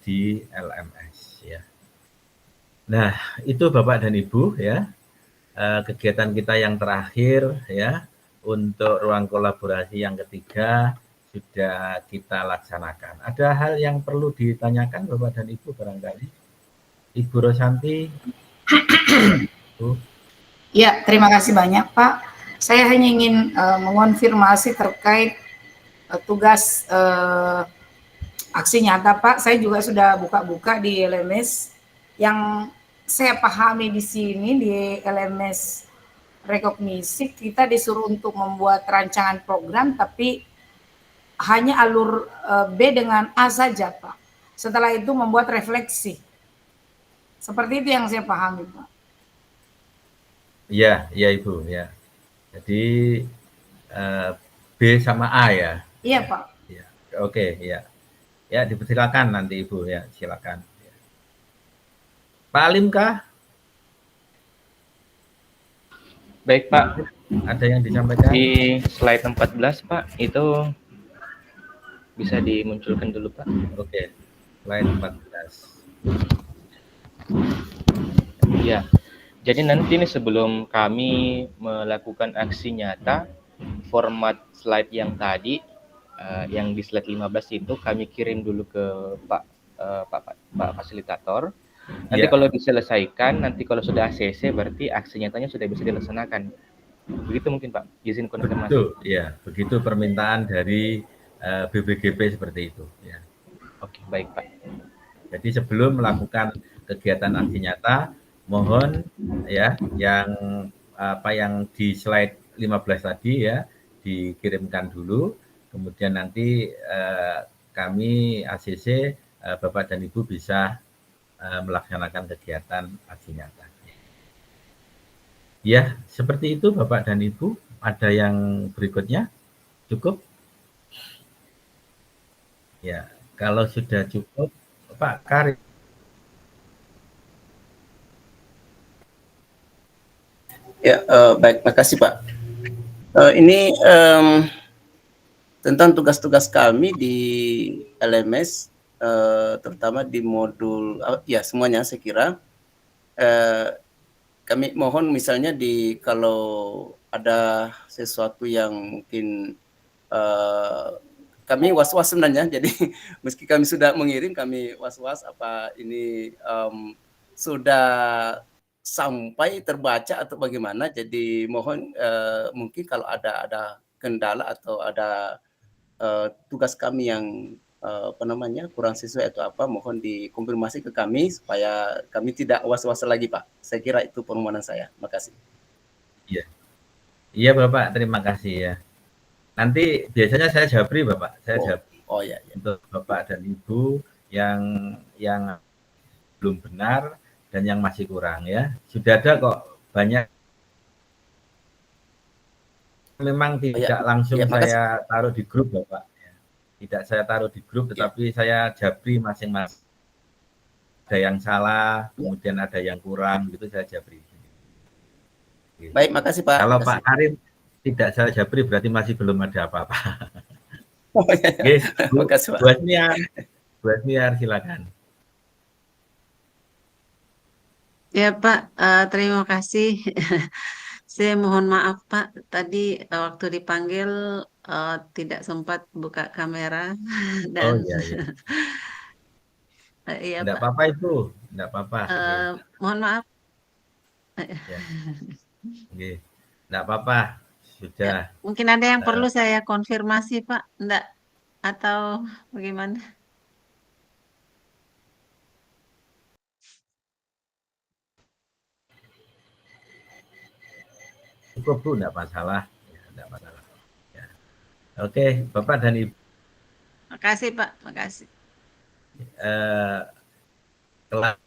di LMS ya. Nah, itu Bapak dan Ibu ya. Kegiatan kita yang terakhir ya, untuk ruang kolaborasi yang ketiga sudah kita laksanakan. Ada hal yang perlu ditanyakan Bapak dan Ibu barangkali? Ibu Rosanti. Ya, terima kasih banyak Pak. Saya hanya ingin mengonfirmasi terkait tugas aksi nyata Pak. Saya juga sudah buka-buka di LMS. Yang saya pahami di sini di LMS rekognisi kita disuruh untuk membuat rancangan program, tapi hanya alur B dengan A saja Pak. Setelah itu membuat refleksi. Seperti itu yang saya pahami Pak. Iya, iya Ibu ya. Jadi B sama A ya. Iya Pak. Ya. Oke ya. Ya dipersilakan nanti Ibu ya, silakan. Pak Alim kah? Baik Pak. Ada yang disampaikan? Di slide 14 Pak, itu bisa dimunculkan dulu Pak. Oke, slide 14. Ya. Jadi nanti ini sebelum kami melakukan aksi nyata, format slide yang tadi, yang di slide 15 itu kami kirim dulu ke Pak Fasilitator. Nanti kalau diselesaikan, nanti kalau sudah ACC berarti aksi nyatanya sudah bisa dilaksanakan. Begitu mungkin Pak, izin konfirmasi. Begitu, ya, begitu permintaan dari BPGP seperti itu. Ya. Oke, baik Pak. Jadi sebelum melakukan kegiatan aksi nyata, mohon ya yang di slide 15 tadi ya dikirimkan dulu, kemudian nanti kami ACC Bapak dan Ibu bisa melaksanakan kegiatan aksi nyata. Ya, seperti itu Bapak dan Ibu. Ada yang berikutnya? Cukup? Ya, kalau sudah cukup, Pak Karim. Ya, baik, makasih Pak. Ini tentang tugas-tugas kami di LMS, terutama di modul, ya semuanya saya kira. Kami mohon misalnya kalau ada sesuatu yang mungkin kami was-was sebenarnya, jadi meski kami sudah mengirim, kami was-was apa ini sudah sampai terbaca atau bagaimana. Jadi mohon mungkin kalau ada kendala atau ada tugas kami yang kurang sesuai atau apa, mohon dikonfirmasi ke kami supaya kami tidak was-was lagi Pak. Saya kira itu permohonan saya. Makasih. Iya. Iya Bapak, terima kasih ya. Nanti biasanya saya japri Bapak, saya japri. Oh ya, ya. Untuk Bapak dan Ibu yang belum benar dan yang masih kurang ya. Sudah ada kok banyak. Memang tidak langsung saya taruh di grup Bapak. Tidak saya taruh di grup, tetapi saya japri masing-masing. Ada yang salah, kemudian ada yang kurang, gitu saya japri. Gitu. Baik, makasih Pak. Kalau makasih. Pak Karim tidak saya japri, berarti masih belum ada apa-apa. Oh, ya, ya. Makasih Pak. Bu Asmiar, silakan. Ya Pak, terima kasih. Saya mohon maaf Pak, tadi waktu dipanggil tidak sempat buka kamera dan Oh iya, iya. iya Enggak Pak. apa-apa Ibu, enggak apa-apa. Mohon maaf. Ya. Enggak apa-apa, sudah. Mungkin ada yang perlu saya konfirmasi Pak, enggak? Atau bagaimana? Cukup Bu, enggak masalah. Ya, enggak masalah. Ya. Oke, Bapak dan Ibu. Makasih Pak, makasih. Kelas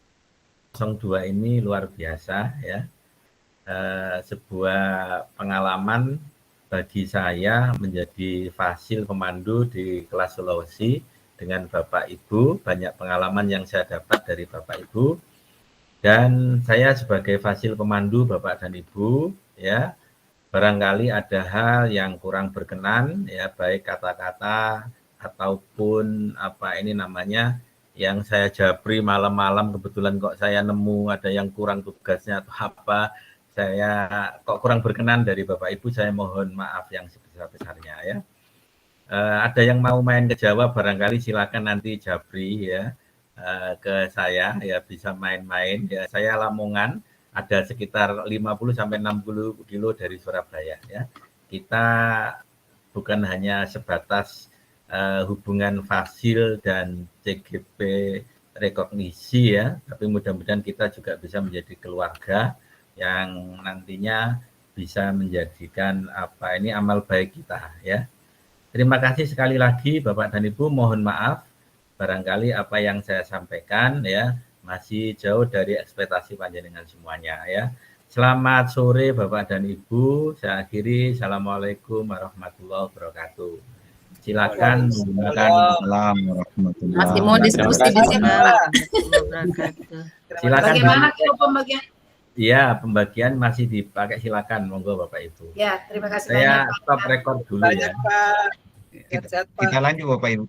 02 ini luar biasa ya. Sebuah pengalaman bagi saya menjadi fasil pemandu di kelas Sulawesi dengan Bapak Ibu. Banyak pengalaman yang saya dapat dari Bapak Ibu. Dan saya sebagai fasil pemandu Bapak dan Ibu ya, barangkali ada hal yang kurang berkenan ya, baik kata-kata ataupun apa ini namanya yang saya japri malam-malam, kebetulan kok saya nemu ada yang kurang tugasnya atau apa, saya kok kurang berkenan dari Bapak Ibu, saya mohon maaf yang sebesar-besarnya ya. Ada yang mau main ke Jawa barangkali silakan nanti japri ya ke saya ya, bisa main-main ya. Saya Lamongan, ada sekitar 50 sampai 60 kilo dari Surabaya ya. Kita bukan hanya sebatas hubungan fasil dan CGP rekognisi ya, tapi mudah-mudahan kita juga bisa menjadi keluarga yang nantinya bisa menjadikan apa ini amal baik kita ya. Terima kasih sekali lagi Bapak dan Ibu, mohon maaf barangkali apa yang saya sampaikan ya masih jauh dari ekspektasi panjenengan semuanya ya. Selamat sore Bapak dan Ibu, saya akhiri. Assalamualaikum warahmatullahi wabarakatuh. Silakan menggunakan masih mau diskusi di sini Pak. Silakan. Bagaimana kalau pembagian? Iya, pembagian masih dipakai, silakan monggo Bapak Ibu. Ya, terima kasih saya banyak. stop record dulu ya. Kita lanjut Bapak Ibu.